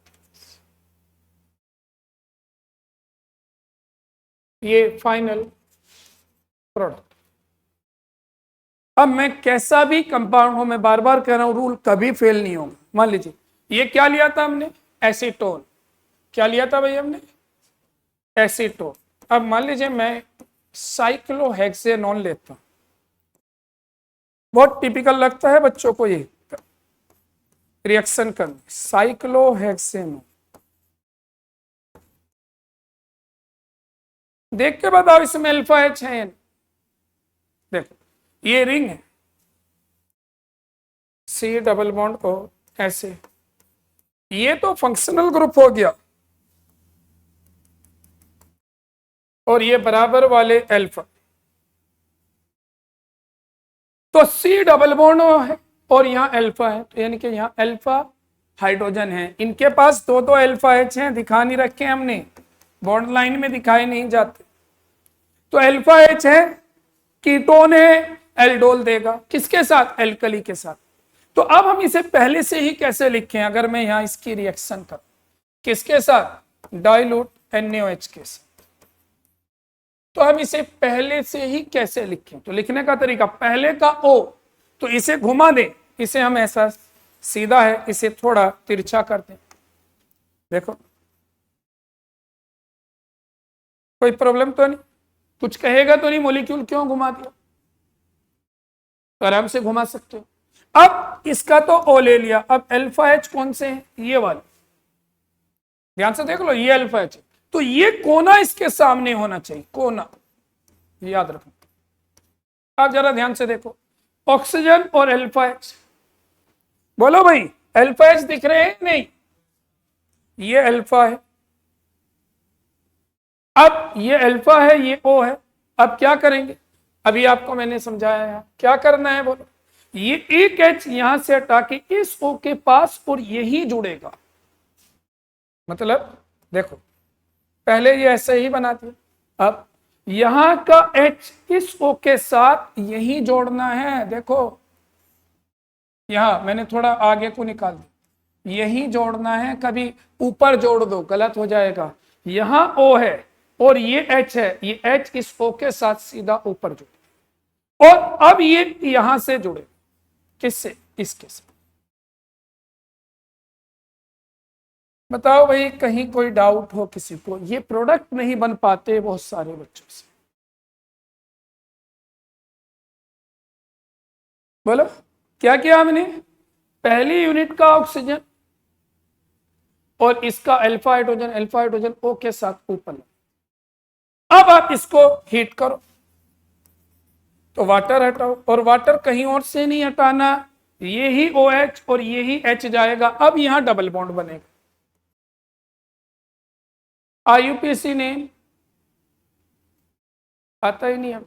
ये फाइनल प्रोडक्ट। अब मैं कैसा भी कंपाउंड हो, मैं बार बार कह रहा हूं, रूल कभी फेल नहीं होगा। मान लीजिए ये क्या लिया था हमने, एसीटोन। क्या लिया था भाई हमने, एसीटोन। अब मान लीजिए मैं साइक्लोहेक्सेनोन लेता हूं, बहुत टिपिकल लगता है बच्चों को ये रिएक्शन करना, साइक्लोहेक्सेनोन। देख के बताओ इसमें अल्फा H है। देखो ये रिंग है, C डबल बॉन्ड O, ऐसे ये तो फंक्शनल ग्रुप हो गया, और ये बराबर वाले अल्फा, तो C डबल बॉन्ड O है और यहाँ अल्फा है, तो यानी कि यहाँ अल्फा हाइड्रोजन है। इनके पास दो दो अल्फा H हैं, दिखा नहीं रखे हमने, बॉन्ड लाइन में दिखाए नहीं जाते। तो अल्फा H है, कीटोन है, एल्डोल देगा किसके साथ, एल्कली के साथ। तो अब हम इसे पहले से ही कैसे लिखें, अगर मैं यहां इसकी रिएक्शन करूं किसके साथ, डाइल्यूट NaOH के साथ, तो हम इसे पहले से ही कैसे लिखें। तो लिखने का तरीका, पहले का O तो इसे घुमा दें, इसे हम ऐसा सीधा है, इसे थोड़ा तिरछा कर दें। देखो कोई प्रॉब्लम तो नहीं, कुछ कहेगा तो नहीं, मॉलिक्यूल क्यों घुमा दिया, आराम से घुमा सकते हो। अब इसका तो O ले लिया, अब अल्फा H कौन से हैं, ये वाले, ध्यान से देख लो, ये अल्फा H, तो ये कोना इसके सामने होना चाहिए, कोना, याद रखना। अब जरा ध्यान से देखो, ऑक्सीजन और अल्फा H, बोलो भाई अल्फा H दिख रहे हैं नहीं, ये अल्फा है, अब ये अल्फा है, ये O है। अब क्या करेंगे, अभी आपको मैंने समझाया है क्या करना है, बोलो। ये एक H यहां से हटा के इस O के पास और यही जुड़ेगा, मतलब देखो पहले ये ऐसे ही बना दिया, अब यहां का H इस O के साथ यही जोड़ना है। देखो यहां मैंने थोड़ा आगे को निकाल दिया, यही जोड़ना है, कभी ऊपर जोड़ दो गलत हो जाएगा। यहां O है और ये H है, ये H इस O के साथ सीधा ऊपर जुड़े, और अब ये यहां से जुड़े, किससे, इसके साथ। बताओ भाई कहीं कोई डाउट हो किसी को, ये प्रोडक्ट नहीं बन पाते बहुत सारे बच्चों से, बोलो क्या किया हमने, पहली यूनिट का ऑक्सीजन और इसका अल्फा हाइड्रोजन O के साथ ऊपर, अब आप इसको हीट करो तो वाटर हटाओ, और वाटर कहीं और से नहीं हटाना, यही OH और यही H जाएगा, अब यहां डबल बॉन्ड बनेगा। IUPAC नेम आता ही नहीं, हम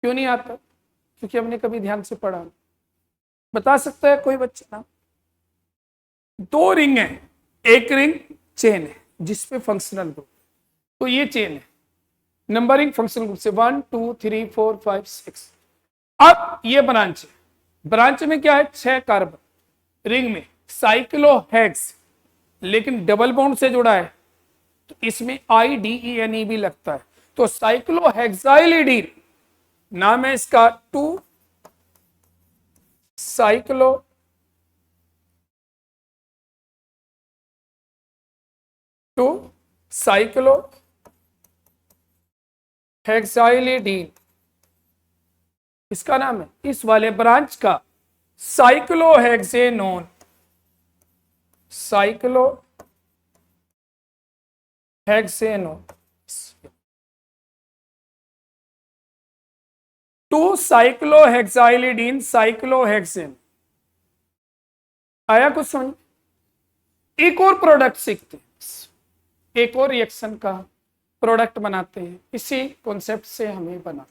क्यों नहीं आता, क्योंकि हमने कभी ध्यान से पढ़ा। बता सकता है कोई बच्चा ना, दो रिंग है, एक रिंग चेन है जिसपे फंक्शनल ग्रुप, तो ये चेन है, नंबरिंग फंक्शनल ग्रुप से 1 2 3 4 5 6। अब ये ब्रांच है, ब्रांच में क्या है, 6 कार्बन, रिंग में साइक्लोहेक्स, लेकिन डबल बॉन्ड से जुड़ा है, तो इसमें IDENE भी लगता है, तो साइक्लोहेक्साइलिडीन नाम है इसका, 2 साइक्लो हेक्साइलिडीन, इसका नाम है, इस वाले ब्रांच का साइक्लोहेक्सेनोन, साइक्लोहेक्सेनोन, 2 साइक्लोहेक्साइलिडीन साइक्लोहेक्सेन। आया कुछ समझ, एक और प्रोडक्ट सीखते हैं, एक और रिएक्शन का प्रोडक्ट बनाते हैं, इसी कॉन्सेप्ट से हमें बना।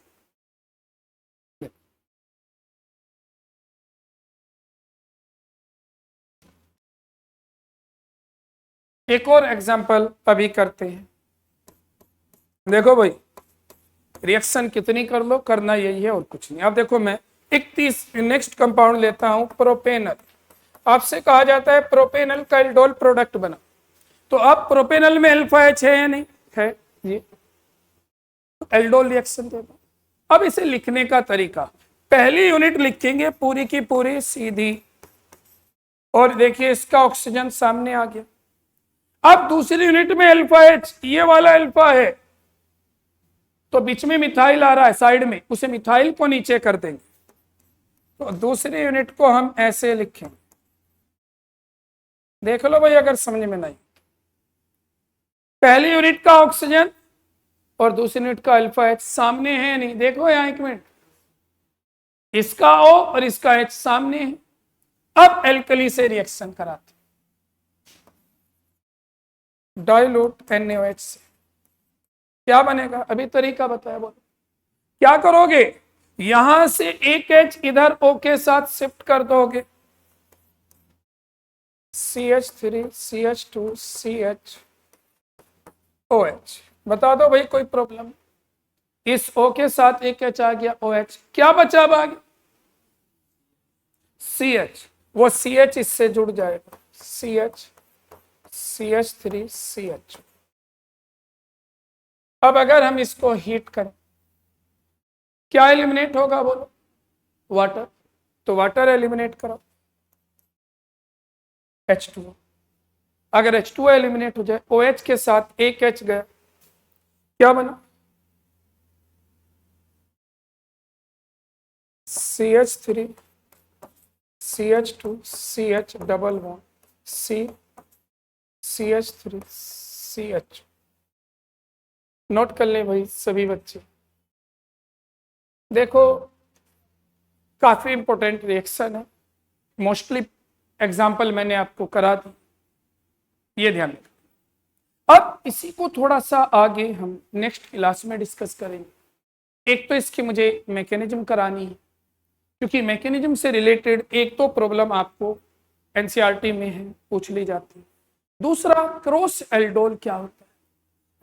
एक और एग्जांपल अभी करते हैं। देखो भाई, रिएक्शन कितनी कर लो, करना यही है और कुछ नहीं। अब देखो, मैं एक नेक्स्ट कंपाउंड लेता हूं, प्रोपेनल। आपसे कहा जाता है प्रोपेनल का एल्डोल प्रोडक्ट बना, तो अब प्रोपेनल में अल्फा एच है या नहीं है, ये एल्डोल रिएक्शन देगा। अब इसे लिखने का तरीका, पहली यूनिट लिखेंगे पूरी की पूरी सीधी, और देखिए इसका ऑक्सीजन सामने आ गया। अब दूसरी यूनिट में अल्फा एच, ये वाला अल्फा है, तो बीच में मिथाइल आ रहा है साइड में, उसे मिथाइल को नीचे कर देंगे, तो दूसरी यूनिट को हम ऐसे लिखेंगे। देख लो भाई अगर समझ में नहीं, पहली यूनिट का ऑक्सीजन और दूसरी यूनिट का अल्फा एच सामने है नहीं, देखो यहां एक मिनट, इसका O और इसका H सामने है। अब एल्कली से रिएक्शन कराते, डाइल्यूट NaOH से, क्या बनेगा, अभी तरीका बताया, बोलो क्या करोगे, यहां से एक H इधर O के साथ शिफ्ट कर दोगे, CH3 CH2 CHOH। बता दो भाई कोई प्रॉब्लम, इस O के साथ एक H आ गया OH, क्या बचा अब आगे, CH, वो CH इससे जुड़ जाएगा, CH CH3 CH। अब अगर हम इसको हीट करें, क्या एलिमिनेट होगा बोलो, वाटर, तो वाटर एलिमिनेट करो, H2O। अगर H2O एलिमिनेट हो जाए, OH के साथ एक H गया, क्या बना, CH3 CH2 CH double bond CH3 CH। Note कर ले भाई सभी बच्चे, देखो काफी इंपॉर्टेंट रिएक्शन है, मोस्टली एग्जाम्पल मैंने आपको करा दी, ये ध्यान रखना। अब इसी को थोड़ा सा आगे हम नेक्स्ट क्लास में डिस्कस करेंगे। एक तो इसकी मुझे मैकेनिज्म करानी है, क्योंकि मैकेनिज्म से रिलेटेड एक तो प्रॉब्लम आपको एनसीईआरटी में है, पूछ ली जाती है। दूसरा, क्रॉस एल्डोल क्या होता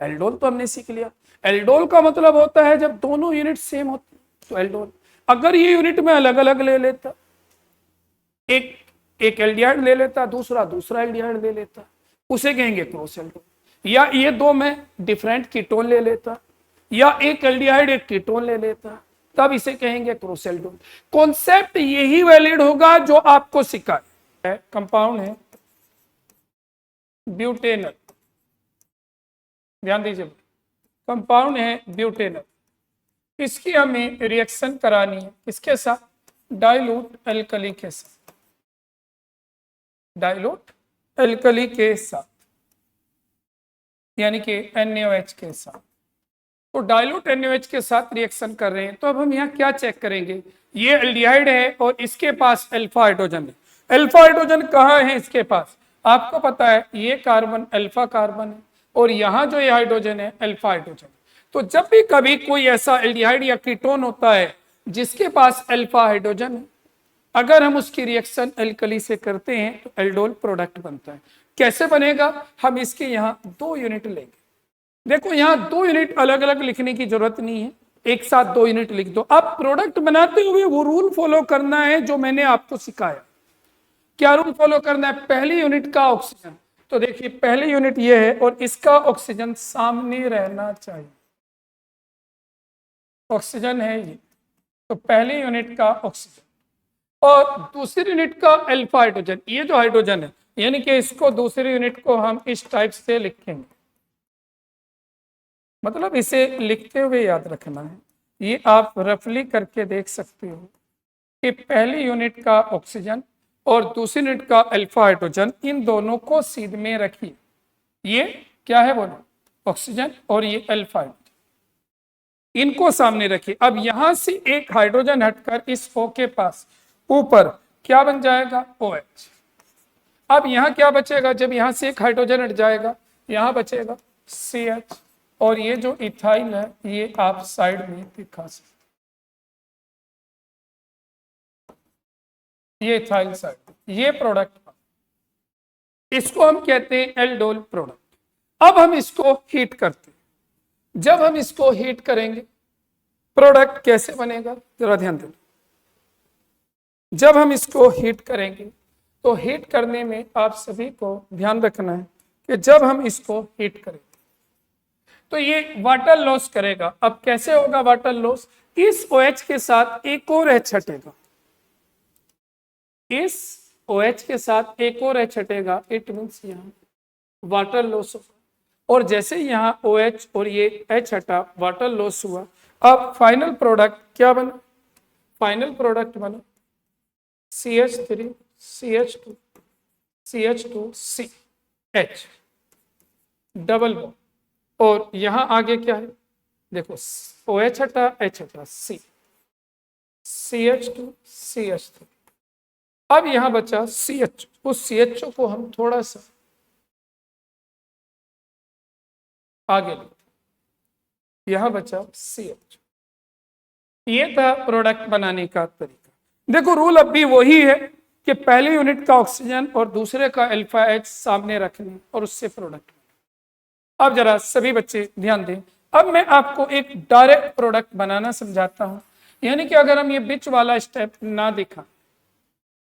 है, एल्डोल तो हमने सीख लिया, एल्डोल का मतलब होता है जब दोनों यूनिट सेम होती है, तो एल्डोल। अगर ये यूनिट में अलग अलग ले लेता, एक एल्डिहाइड ले लेता, दूसरा एल्डिहाइड ले लेता, उसे कहेंगे क्रॉस एल्डोल। या ये दो में डिफरेंट कीटोन ले लेता, या एक एल्डिहाइड एक कीटोन ले लेता, तब इसे कहेंगे क्रॉस एल्डोल। कॉन्सेप्ट यही वैलिड होगा जो आपको सिखाया है। कंपाउंड है ब्यूटेनल, ध्यान दीजिए, कंपाउंड है ब्यूटेनल, इसकी हमें रिएक्शन करानी है, किसके साथ, डाइल्यूट एल्कली के साथ, डाइल्यूट एल्कली के साथ, यानी कि NaOH के साथ। तो डाइल्यूट NaOH के साथ रिएक्शन कर रहे हैं, तो अब हम यहाँ क्या चेक करेंगे, ये एल्डिहाइड है और इसके पास अल्फा हाइड्रोजन है। अल्फा हाइड्रोजन कहाँ है इसके पास, आपको पता है, ये कार्बन अल्फा कार्बन है, और यहाँ जो ये हाइड्रोजन है अल्फा हाइड्रोजन। तो जब भी कभी कोई ऐसा एल्डिहाइड या कीटोन होता है जिसके पास अल्फा हाइड्रोजन है, अगर हम उसकी रिएक्शन एल्कली से करते हैं तो एल्डोल प्रोडक्ट बनता है। कैसे बनेगा, हम इसके यहाँ 2 यूनिट लेंगे। देखो यहाँ 2 यूनिट अलग अलग लिखने की जरूरत नहीं है, एक साथ 2 यूनिट लिख दो। अब प्रोडक्ट बनाते हुए वो रूल फॉलो करना है जो मैंने आपको सिखाया। क्या रूल फॉलो करना है, पहली यूनिट का ऑक्सीजन, तो देखिए पहली यूनिट ये है और इसका ऑक्सीजन सामने रहना चाहिए, ऑक्सीजन है ये, तो पहली यूनिट का ऑक्सीजन, और दूसरी यूनिट का अल्फा हाइड्रोजन, ये जो हाइड्रोजन है, यानी कि इसको दूसरी यूनिट को हम इस टाइप से लिखेंगे, मतलब इसे लिखते हुए याद रखना है। ये आप रफली करके देख सकते हो कि पहली यूनिट का ऑक्सीजन और दूसरी यूनिट का अल्फा हाइड्रोजन, इन दोनों को सीध में रखिए। ये क्या है बोलो, ऑक्सीजन, और ये अल्फा हाइड्रोजन, इनको सामने रखिए। अब यहां से एक हाइड्रोजन हटकर इस O के पास ऊपर क्या बन जाएगा, OH। अब यहाँ क्या बचेगा, जब यहाँ से एक हाइड्रोजन हट जाएगा यहाँ बचेगा CH, और ये जो इथाइल है ये आप साइड में दिखा सकते, ये इथाइल साइड, ये प्रोडक्ट, इसको हम कहते हैं एल्डोल प्रोडक्ट। अब हम इसको हीट करते हैं, जब हम इसको हीट करेंगे प्रोडक्ट कैसे बनेगा जरा ध्यान देना। जब हम इसको हीट करेंगे तो हीट करने में आप सभी को ध्यान रखना है कि जब हम इसको हीट करेंगे तो ये वाटर लॉस करेगा। अब कैसे होगा वाटर लॉस, इस OH के साथ एक और H हटेगा, इस OH के साथ एक और H हटेगा, इट मीन्स यहाँ वाटर लॉस होगा। और जैसे यहाँ OH और ये H हटा, वाटर लॉस हुआ। अब फाइनल प्रोडक्ट क्या बना, फाइनल प्रोडक्ट बना CH3 CH2 CH2 CH double bond, और यहां आगे क्या है देखो, OH हटा H हटा C, CH2 CH3, अब यहां बचा CH, उस CHO को हम थोड़ा सा आगे लेते, यहां बचा CH। ये था प्रोडक्ट बनाने का तरीका। देखो रूल अब भी वही है कि पहले यूनिट का ऑक्सीजन और दूसरे का अल्फा H सामने रखने और उससे प्रोडक्ट। अब जरा सभी बच्चे ध्यान दें, अब मैं आपको एक डायरेक्ट प्रोडक्ट बनाना समझाता हूं, यानी कि अगर हम ये बीच वाला स्टेप ना दिखा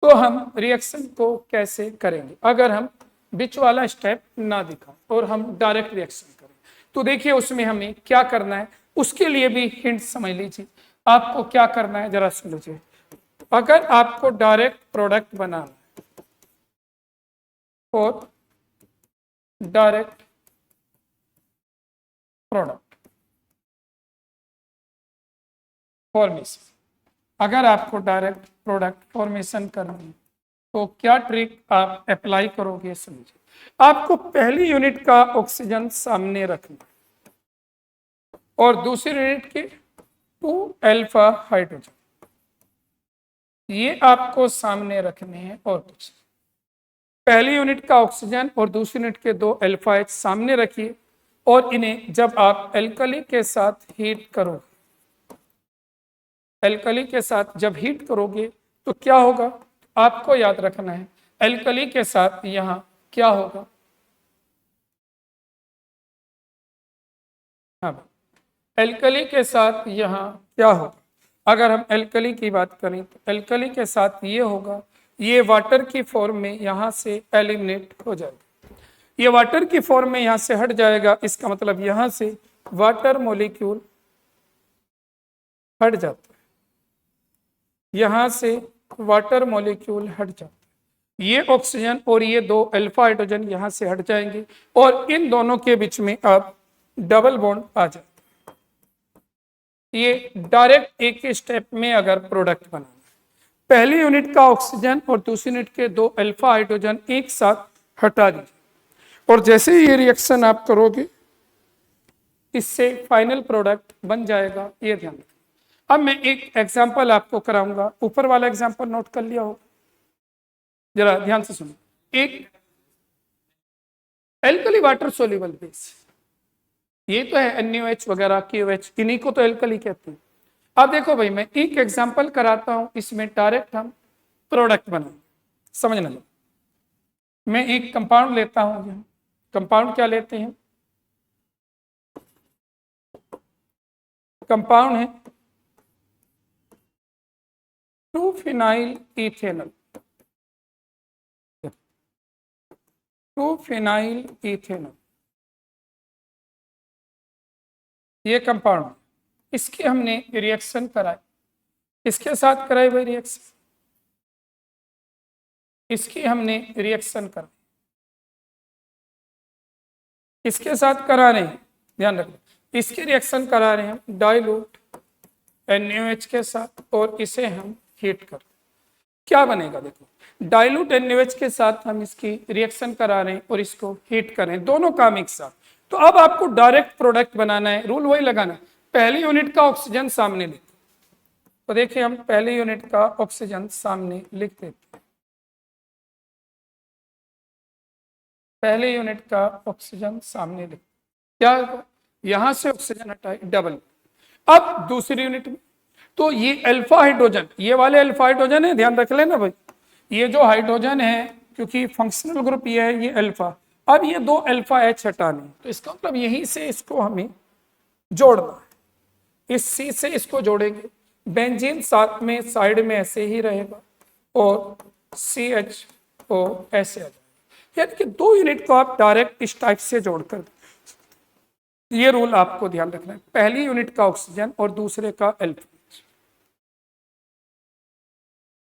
तो हम रिएक्शन को कैसे करेंगे। अगर हम बीच वाला स्टेप ना दिखा और हम डायरेक्ट रिएक्शन करें तो देखिए उसमें हमें क्या करना है, उसके लिए भी हिंट समझ लीजिए। आपको क्या करना है जरा सुन लीजिए। अगर आपको डायरेक्ट प्रोडक्ट बनाना है और डायरेक्ट प्रोडक्ट फॉर्मेशन, अगर आपको डायरेक्ट प्रोडक्ट फॉर्मेशन करना है तो क्या ट्रिक आप अप्लाई करोगे समझिए। आपको पहली यूनिट का ऑक्सीजन सामने रखना और दूसरी यूनिट के 2 अल्फा हाइड्रोजन ये आपको सामने रखने हैं, और कुछ पहली यूनिट का ऑक्सीजन और दूसरी यूनिट के 2 अल्फा H सामने रखिए, और इन्हें जब आप एल्कली के साथ हीट करोगे, एल्कली के साथ जब हीट करोगे तो क्या होगा, आपको याद रखना है एल्कली के साथ यहां क्या होगा, हाँ एल्कली के साथ यहां क्या होगा। अगर हम एल्कली की बात करें तो एल्कली के साथ ये होगा, ये वाटर की फॉर्म में यहां से एलिमिनेट हो जाएगा, ये वाटर की फॉर्म में यहां से हट जाएगा, इसका मतलब यहां से वाटर मॉलिक्यूल हट जाता है, यहां से वाटर मॉलिक्यूल हट जाता है, ये ऑक्सीजन और ये 2 अल्फा हाइड्रोजन यहां से हट जाएंगे और इन दोनों के बीच में अब डबल बॉन्ड आ जाता है। ये डायरेक्ट एक ही स्टेप में अगर प्रोडक्ट बनाना, पहली यूनिट का ऑक्सीजन और दूसरी यूनिट के 2 अल्फा हाइड्रोजन एक साथ हटा दीजिए, और जैसे ही ये रिएक्शन आप करोगे इससे फाइनल प्रोडक्ट बन जाएगा, ये ध्यान रखें। अब मैं एक एग्जांपल आपको कराऊंगा, ऊपर वाला एग्जांपल नोट कर लिया हो, जरा ध्यान से सुनो। एक एल्कली वाटर सोल्यूबल बेस, ये तो है NaOH वगैरह KOH, इन्हीं को तो एल्कली कहते हैं। अब देखो भाई मैं एक एग्जांपल कराता हूं, इसमें डायरेक्ट हम प्रोडक्ट बनाएंगे, समझना लो। मैं एक कंपाउंड लेता हूं, कंपाउंड क्या लेते हैं, कंपाउंड है 2-फिनाइल इथेनॉल, 2-फिनाइल इथेनॉल ये कंपाउंड, इसके हमने रिएक्शन कराई, इसके साथ कराई भाई रिएक्शन, इसकी हमने रिएक्शन कराई, इसके साथ करा रहे हैं, ध्यान रखना इसकी रिएक्शन करा रहे हैं हम डाइल्यूट NaOH के साथ, और इसे हम हीट कर, क्या बनेगा देखो, डाइल्यूट NaOH के साथ हम इसकी रिएक्शन करा रहे हैं और इसको हीट कर रहे हैं, दोनों काम एक साथ। तो अब आपको डायरेक्ट प्रोडक्ट बनाना है, रूल वही लगाना है, पहली यूनिट का ऑक्सीजन सामने लिख, तो देखिए हम पहली यूनिट का ऑक्सीजन सामने लिख देते हैं, पहले यूनिट का ऑक्सीजन सामने लिख, क्या यहां से ऑक्सीजन हटाए डबल। अब दूसरी यूनिट में तो ये अल्फा हाइड्रोजन, ये वाले अल्फा हाइड्रोजन है, ध्यान रख लेना भाई, ये जो हाइड्रोजन है क्योंकि फंक्शनल ग्रुप ये है, ये अल्फा। अब ये दो अल्फा एच हटाने, तो इसका मतलब यहीं से इसको हमें जोड़ना है, इस सी से इसको जोड़ेंगे, बेंजीन साथ में साइड में ऐसे ही रहेगा और CHO ऐसे आ जाएगा। यानी कि दो यूनिट को आप डायरेक्ट इस टाइप से जोड़कर, ये रूल आपको ध्यान रखना है, पहली यूनिट का ऑक्सीजन और दूसरे का अल्फा।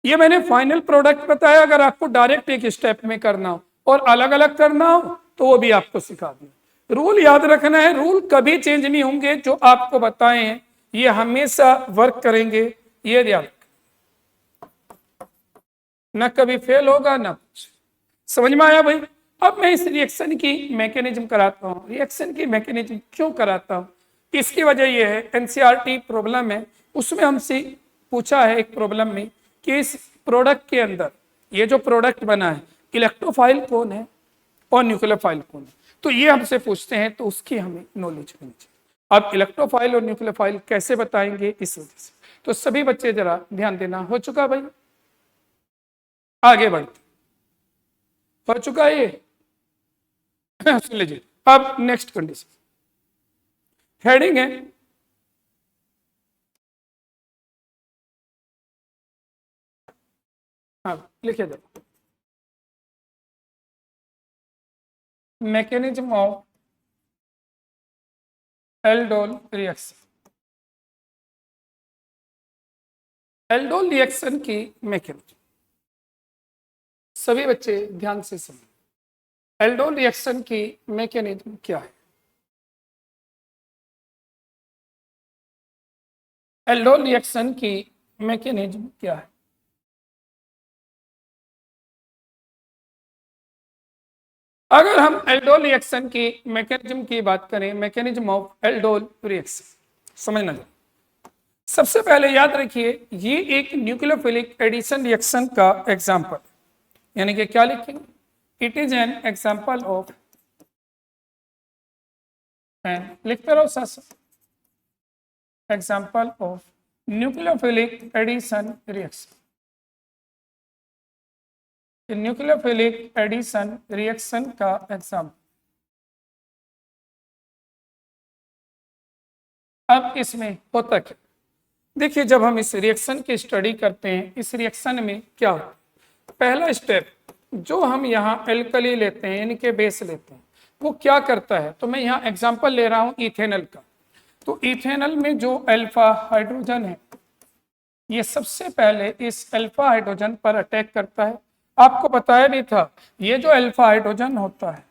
ये मैंने फाइनल प्रोडक्ट बताया, अगर आपको डायरेक्ट एक स्टेप में करना हो और अलग अलग करना हो तो वो भी आपको सिखा दिया। रूल याद रखना है, रूल कभी चेंज नहीं होंगे, जो आपको बताए हैं ये हमेशा वर्क करेंगे, ये ध्यान ना कभी फेल होगा ना कुछ। समझ में आया भाई? अब मैं इस रिएक्शन की मैकेनिज्म कराता हूँ। रिएक्शन की मैकेनिज्म क्यों कराता हूँ, इसकी वजह यह है, एनसीईआरटी प्रॉब्लम है उसमें हमसे पूछा है एक प्रॉब्लम में कि इस प्रोडक्ट के अंदर ये जो प्रोडक्ट बना है इलेक्ट्रोफाइल कौन है और न्यूक्लियोफाइल कौन है, तो ये हमसे पूछते हैं, तो उसकी हमें नॉलेज होनी चाहिए। अब इलेक्ट्रोफाइल और न्यूक्लियोफाइल कैसे बताएंगे इस वजह से, तो सभी बच्चे जरा ध्यान देना। हो चुका भाई, आगे बढ़ते, हो चुका है ये सुन लीजिए। अब नेक्स्ट कंडीशन हेडिंग है लिखे जाओ, mechanism of aldol reaction. Aldol reaction की मैकेनिज्म सभी बच्चे ध्यान से सुनो। एल्डोल रिएक्शन की मैकेनिज्म क्या है? एल्डोल रिएक्शन की मैकेनिज्म क्या है? अगर हम एल्डोल रिएक्शन की मैकेनिज्म की बात करें, मैकेनिज्म ऑफ एल्डोल रिएक्शन समझना चाहिए। सबसे पहले याद रखिए, ये एक न्यूक्लियोफिलिक एडिशन रिएक्शन का एग्जांपल, यानी कि क्या लिखेंगे, it is an example of, लिखते रहो साथ, example of nucleophilic addition reaction. Nucleophilic addition reaction का एग्जांपल। अब इसमें होता क्या, देखिए जब हम इस रिएक्शन की स्टडी करते हैं, इस रिएक्शन में क्या होता है, पहला स्टेप जो हम यहाँ एल्कली लेते हैं यानी कि बेस लेते हैं, वो क्या करता है, तो मैं यहाँ एग्जांपल ले रहा हूँ इथेनॉल का। तो इथेनॉल में जो अल्फा हाइड्रोजन है, ये सबसे पहले इस अल्फा हाइड्रोजन पर अटैक करता है। आपको बताया भी था, ये जो अल्फा हाइड्रोजन होता है,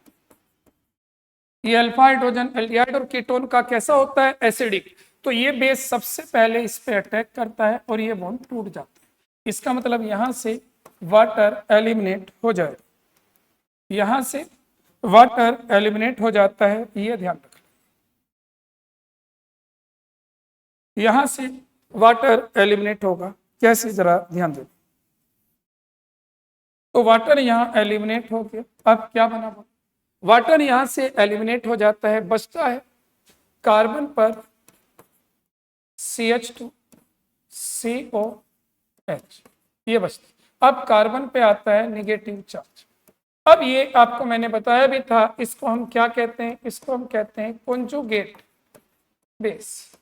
ये अल्फा हाइड्रोजन एल्डिहाइड और कीटोन का कैसा होता है, एसिडिक। तो ये बेस सबसे पहले इस पे अटैक करता है और ये बॉन्ड टूट जाता है। इसका मतलब यहां से वाटर एलिमिनेट हो जाए, यहां से वाटर एलिमिनेट हो जाता है, ये ध्यान रखना। यहां से वाटर एलिमिनेट होगा, कैसे जरा ध्यान दें। तो वाटर यहां एलिमिनेट हो गया, अब क्या बना, वाटर यहां से एलिमिनेट हो जाता है, बचता है कार्बन पर CH2 COH, ये बचता। अब कार्बन पे आता है निगेटिव चार्ज। अब ये आपको मैंने बताया भी था, इसको हम क्या कहते हैं, इसको हम कहते हैं कॉन्जुगेट बेस।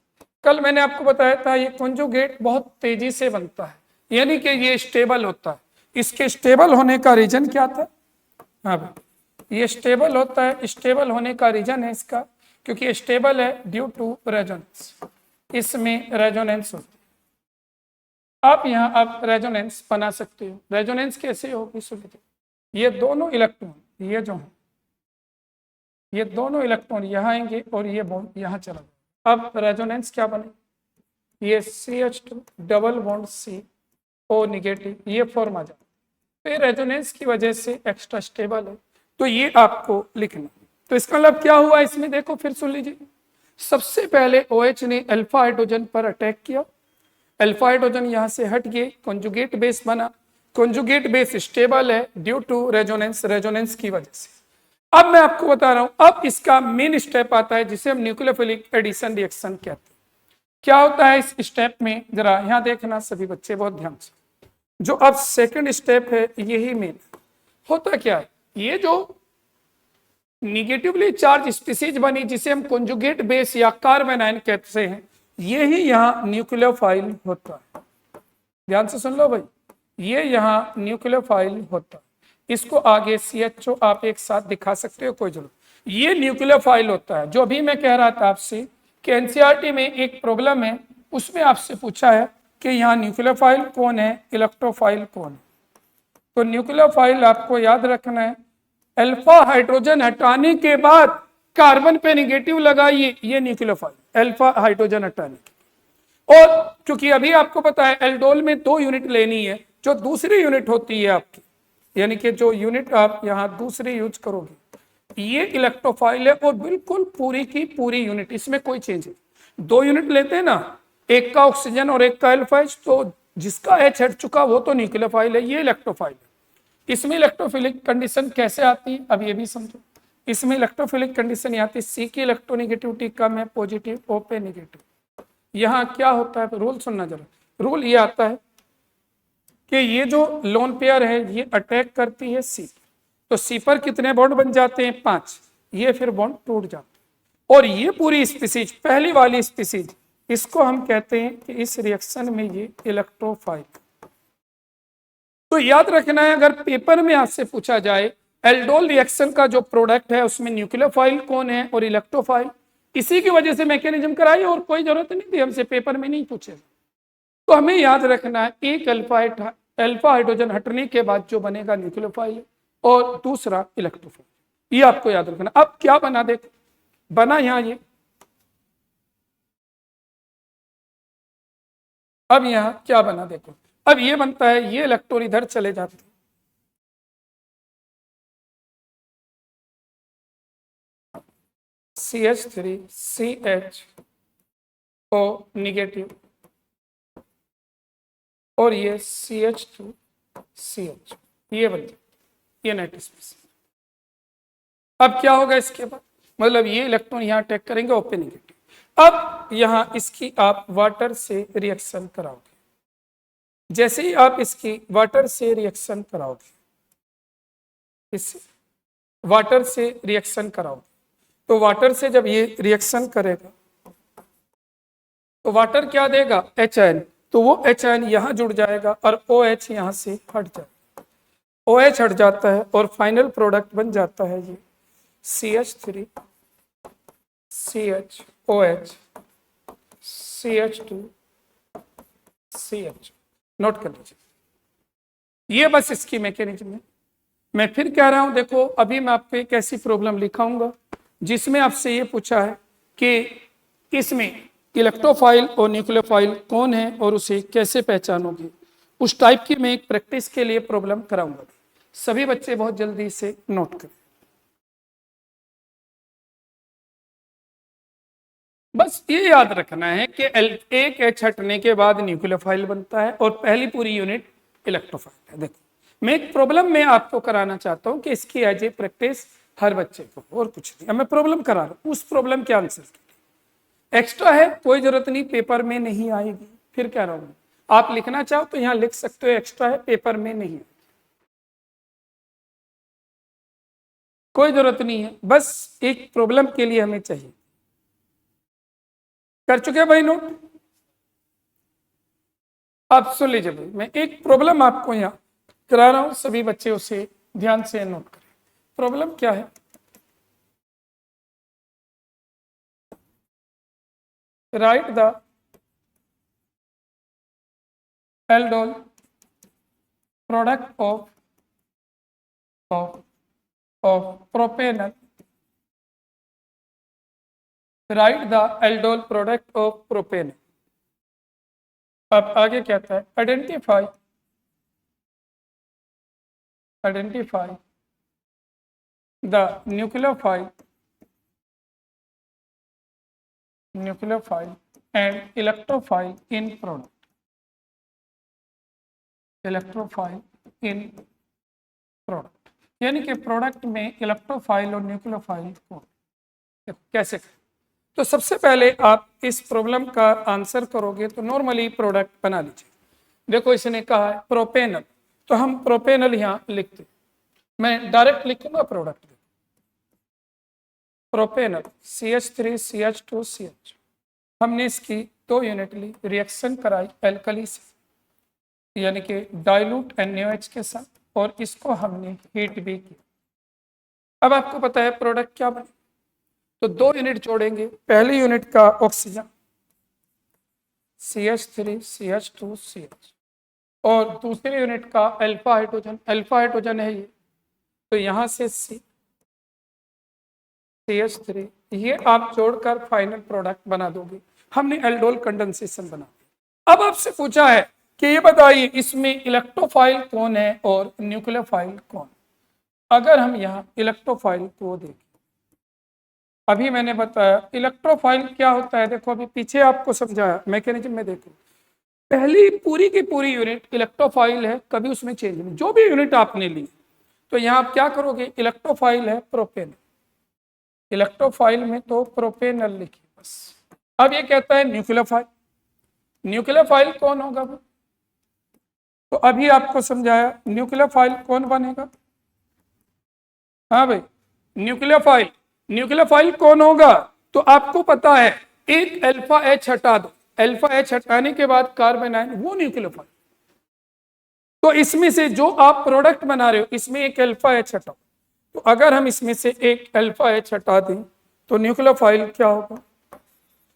कल मैंने आपको बताया था ये कॉन्जुगेट बहुत तेजी से बनता है, यानी कि ये स्टेबल होता है। इसके स्टेबल होने का रीजन क्या था, हाँ ये स्टेबल होता है, स्टेबल होने का रीजन है इसका, क्योंकि स्टेबल है ड्यू टू रेजोनेंस, इसमें रेजोनेंस होती है। आप यहाँ आप रेजोनेंस बना सकते हो। रेजोनेंस कैसे होगी, सुनिए, ये दोनों इलेक्ट्रॉन, ये जो है, ये दोनों इलेक्ट्रॉन यहाँ आएंगे और ये बॉन्ड यहाँ चला जाएगा। अब रेजोनेंस क्या बने, ये CH2 double bond CO negative, ये फॉर्म आ जाए, तो ये रेजोनेंस की वजह से एक्स्ट्रा स्टेबल है, तो ये आपको लिखना। तो इसका मतलब क्या हुआ इसमें, देखो फिर सुन लीजिए। सबसे पहले OH ने अल्फा हाइड्रोजन पर अटैक किया, अल्फा हाइड्रोजन यहां से हट गए, कॉन्जुगेट बेस बना। कॉन्जुगेट बेस स्टेबल है ड्यू टू रेजोनेंस, रेजोनेंस की वजह से। अब मैं आपको बता रहा हूं, अब इसका मेन स्टेप आता है जिसे हम न्यूक्लियोफिलिक एडिशन रिएक्शन कहते हैं। क्या होता है इस स्टेप में, जरा यहां देखना सभी बच्चे बहुत ध्यान से। जो अब सेकंड स्टेप है यही मेन होता क्या है, ये जो निगेटिवली चार्ज स्पीसीज बनी जिसे हम कॉन्जुगेट बेस या कार्बन आयन कहते हैं, यही यहां न्यूक्लियोफाइल होता है। ध्यान से सुन लो भाई, ये यहां न्यूक्लियोफाइल होता है। इसको आगे CHO आप एक साथ दिखा सकते हो, कोई जरूरत, ये न्यूक्लियोफाइल होता है। जो अभी मैं कह रहा था आपसे कि एनसीईआरटी में एक प्रॉब्लम है, उसमें आपसे पूछा है कि यहाँ न्यूक्लियोफाइल कौन है, इलेक्ट्रोफाइल कौन है। तो न्यूक्लियोफाइल आपको याद रखना है, अल्फा हाइड्रोजन हटाने के बाद कार्बन पे निगेटिव लगाइए, ये न्यूक्लियोफाइल अल्फा हाइड्रोजन हटाने के। और क्योंकि अभी आपको पता है एल्डोल में 2 यूनिट लेनी है, जो दूसरी यूनिट होती है आपकी, यानी कि जो यूनिट आप यहां दूसरी यूज करोगे, ये इलेक्ट्रोफाइल है और बिल्कुल पूरी की पूरी यूनिट, इसमें कोई चेंज नहीं। 2 यूनिट लेते हैं ना, एक का ऑक्सीजन और एक का अल्फा H, तो जिसका H हट चुका वो तो न्यूक्लियोफाइल है, ये इलेक्ट्रोफाइल है। इसमें इलेक्ट्रोफिलिक कंडीशन कैसे आती है, अब ये भी समझो। इसमें इलेक्ट्रोफिलिक कंडीशन ये आती है, C की इलेक्ट्रोनेगेटिविटी कम है, पॉजिटिव, O पे नेगेटिव। यहाँ क्या होता है, रूल सुनना जरा। रूल ये आता है कि ये जो लोन पेयर है ये अटैक करती है C, तो C पर कितने बॉन्ड बन जाते हैं, 5, ये फिर बॉन्ड टूट जाते हैं। और ये पूरी स्पीसीज, पहली वाली स्पीसीज, इसको हम कहते हैं कि इस रिएक्शन में ये इलेक्ट्रोफाइल। तो याद रखना है, अगर पेपर में आपसे पूछा जाए एल्डोल रिएक्शन का जो प्रोडक्ट है उसमें न्यूक्लियोफाइल कौन है और इलेक्ट्रोफाइल, इसी की वजह से मैकेनिज्म कराई और कोई जरूरत नहीं थी हमसे, पेपर में नहीं पूछे। तो हमें याद रखना है, एक अल्फा हाइड्रोजन हटने के बाद जो बनेगा न्यूक्लियोफाइल और दूसरा इलेक्ट्रोफाइल, ये आपको याद रखना। अब क्या बना, देखो बना यहां ये, अब यहां क्या बना देखो, अब ये बनता है, ये इलेक्ट्रॉन इधर चले जाते हैं, CH3 CHO निगेटिव और ये CH2 CH, ये बन जाए, ये नेट स्पेस। अब क्या होगा इसके बाद, मतलब ये इलेक्ट्रॉन यहां अटैक करेंगे, ओपन निगेटिव। अब यहां इसकी आप वाटर से रिएक्शन कराओगे, जैसे ही आप इसकी वाटर से रिएक्शन कराओगे, इस वाटर से रिएक्शन कराओगे, तो वाटर से जब ये रिएक्शन करेगा तो वाटर क्या देगा, HN, तो वो HN यहां जुड़ जाएगा और OH यहां से हट जाएगा, OH हट जाता है और फाइनल प्रोडक्ट बन जाता है ये CH3 CHOH CH2 CH। Note कर लीजिए, ये बस इसकी मैकेनिज्म है। मैं फिर कह रहा हूं, देखो अभी मैं आपको एक ऐसी प्रॉब्लम लिखाऊंगा जिसमें आपसे ये पूछा है कि इसमें इलेक्ट्रोफाइल और न्यूक्लियोफाइल कौन है और उसे कैसे पहचानोगे, उस टाइप की मैं एक प्रैक्टिस के लिए प्रॉब्लम कराऊंगा। सभी बच्चे बहुत जल्दी से नोट करें। बस ये याद रखना है कि एक H हटने के बाद न्यूक्लियोफाइल बनता है और पहली पूरी यूनिट इलेक्ट्रोफाइल है। देखो मैं एक प्रॉब्लम में आपको कराना चाहता हूं कि इसकी एज ए प्रैक्टिस हर बच्चे को, और कुछ नहीं। अब मैं प्रॉब्लम करा रहा हूं, उस प्रॉब्लम के आंसर एक्स्ट्रा है, कोई जरूरत नहीं, पेपर में नहीं आएगी। फिर कह रहा हूं, आप लिखना चाहो तो यहां लिख सकते हो, एक्स्ट्रा है, पेपर में नहीं, कोई जरूरत नहीं है, बस एक प्रॉब्लम के लिए हमें चाहिए। कर चुके भाई नोट? आप सुन लीजिए भाई, मैं एक प्रॉब्लम आपको यहां करा रहा हूं, सभी बच्चे उसे ध्यान से नोट करें। प्रॉब्लम क्या है, right the aldol product of propanol, write the aldol product of propanol। अब आगे क्या था, identify the nucleophile and electrophile in product, यानी कि प्रोडक्ट में इलेक्ट्रोफाइल और न्यूक्लियोफाइल को कैसे करें। तो सबसे पहले आप इस प्रॉब्लम का आंसर करोगे तो नॉर्मली प्रोडक्ट बना लीजिए। देखो इसने कहा है प्रोपेनल, तो हम प्रोपेनल यहाँ लिखते, मैं डायरेक्ट लिखूंगा प्रोडक्ट, प्रोपेनल CH3CH2CH। हमने इसकी 2 यूनिट ली, रिएक्शन कराई एल्कली से यानी कि डाइल्यूट NaOH के साथ, और इसको हमने हीट भी की। अब आपको पता है प्रोडक्ट क्या बने, तो 2 यूनिट जोड़ेंगे। पहली यूनिट का ऑक्सीजन CH3CH2CH और दूसरी यूनिट का अल्फा हाइड्रोजन, अल्फा हाइड्रोजन है ये, तो यहां से CH3, ये आप जोड़कर फाइनल प्रोडक्ट बना दोगे। हमने एल्डोल कंडेंसेशन बना दिया। अब आपसे पूछा है कि ये बताइए इसमें इलेक्ट्रोफाइल कौन है और न्यूक्लियोफाइल कौन। अगर हम यहाँ इलेक्ट्रोफाइल को देखें, अभी मैंने बताया इलेक्ट्रोफाइल क्या होता है, देखो अभी पीछे आपको समझाया मैकेनिज्म में। देखो पहली पूरी की पूरी यूनिट इलेक्ट्रोफाइल है, कभी उसमें चेंज नहीं, जो भी यूनिट आपने ली। तो यहाँ आप क्या करोगे, इलेक्ट्रोफाइल है प्रोपेनल, इलेक्ट्रोफाइल में तो प्रोपेनल लिखिए बस। अब ये कहता है न्यूक्लियोफाइल, न्यूक्लियोफाइल कौन होगा वो, तो अभी आपको समझाया न्यूक्लियोफाइल कौन बनेगा। हाँ भाई, न्यूक्लियोफाइल, न्यूक्लियोफाइल कौन होगा, तो आपको पता है एक अल्फा H हटा दो, अल्फा H हटाने के बाद कार्बन आयन, वो न्यूक्लियोफाइल। तो इसमें से जो आप प्रोडक्ट बना रहे हो इसमें एक अल्फा H हटाओ, तो अगर हम इसमें से एक अल्फा H हटा दें तो न्यूक्लियोफाइल क्या होगा,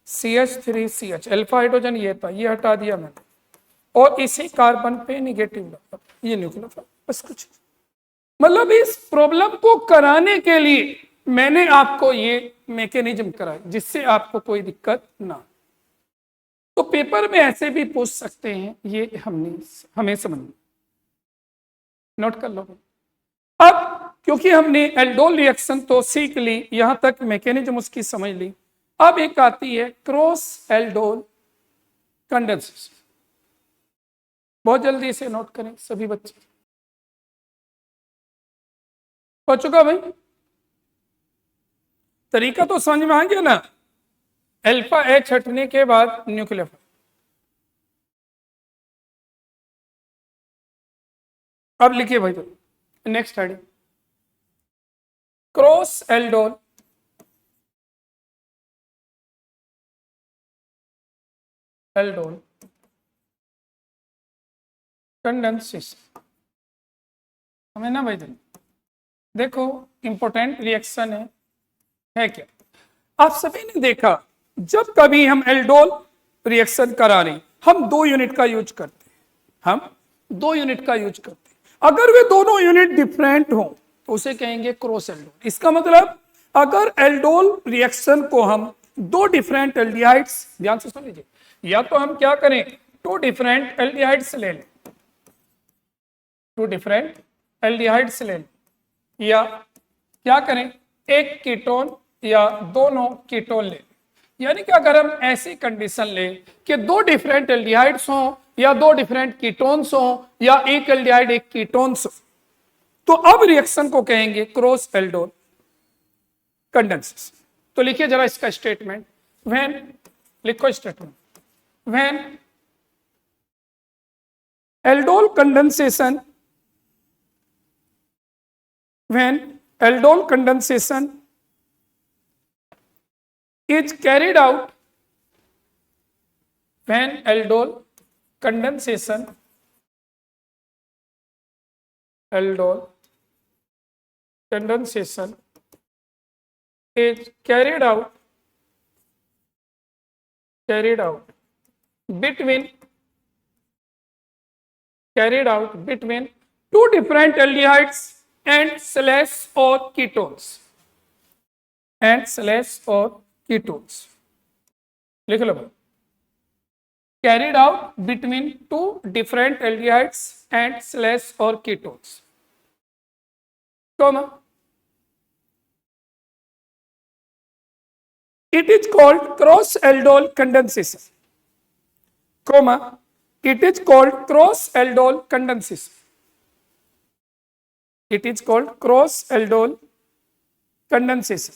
CH3CH, अल्फा हाइड्रोजन ये था, ये हटा दिया मैंने, और इसी कार्बन पे निगेटिव लगा, ये न्यूक्लियोफाइल। बस कुछ, मतलब इस प्रॉब्लम को कराने के लिए मैंने आपको ये मैकेनिज्म कराया जिससे आपको कोई दिक्कत ना। तो पेपर में ऐसे भी पूछ सकते हैं, ये हमें समझ नोट कर लो। अब क्योंकि हमने एल्डोल रिएक्शन तो सीख ली, यहां तक मैकेनिज्म उसकी समझ ली, अब एक आती है क्रॉस एल्डोल कंडेंसेशन। बहुत जल्दी से नोट करें सभी बच्चे, हो चुका भाई, तरीका तो समझ में आ गया ना। अल्फा H हटने के बाद न्यूक्लियोफाइल, अब लिखिए भाई, तो next heading cross aldol condensation. हमें ना भाई देखो इंपॉर्टेंट रिएक्शन है क्या। आप सभी ने देखा जब कभी हम एल्डोल रिएक्शन करा रहे हम 2 यूनिट का यूज करते हैं, हम 2 यूनिट का यूज करते हैं। अगर वे दोनों यूनिट डिफरेंट हो तो उसे कहेंगे क्रॉस एल्डोल। इसका मतलब अगर एल्डोल रिएक्शन को हम 2 डिफरेंट एल्डिहाइड्स, ध्यान से सुन लीजिए, या तो हम क्या करें 2 डिफरेंट एल्डिहाइड्स ले लें, 2 डिफरेंट एल्डिहाइड्स ले लें, या क्या करें एक कीटोन या दोनों कीटोन ले। यानी कि अगर हम ऐसी कंडीशन ले कि 2 डिफरेंट एल्डिहाइड्स हो या 2 डिफरेंट कीटोन्स हो या एक एल्डिहाइड एक कीटोन्स हो, तो अब रिएक्शन को कहेंगे क्रॉस एल्डोल कंडेंसेशन। तो लिखिए जरा इसका स्टेटमेंट, व्हेन, लिखो statement, when aldol condensation, when aldol condensation is carried out, when aldol condensation is carried out between 2 different aldehydes and slash or ketones, लिख लो भाई, carried out between 2 different aldehydes and slash or ketones, comma, it is called cross aldol condensation, comma, it is called cross aldol condensation, it is called cross aldol condensation.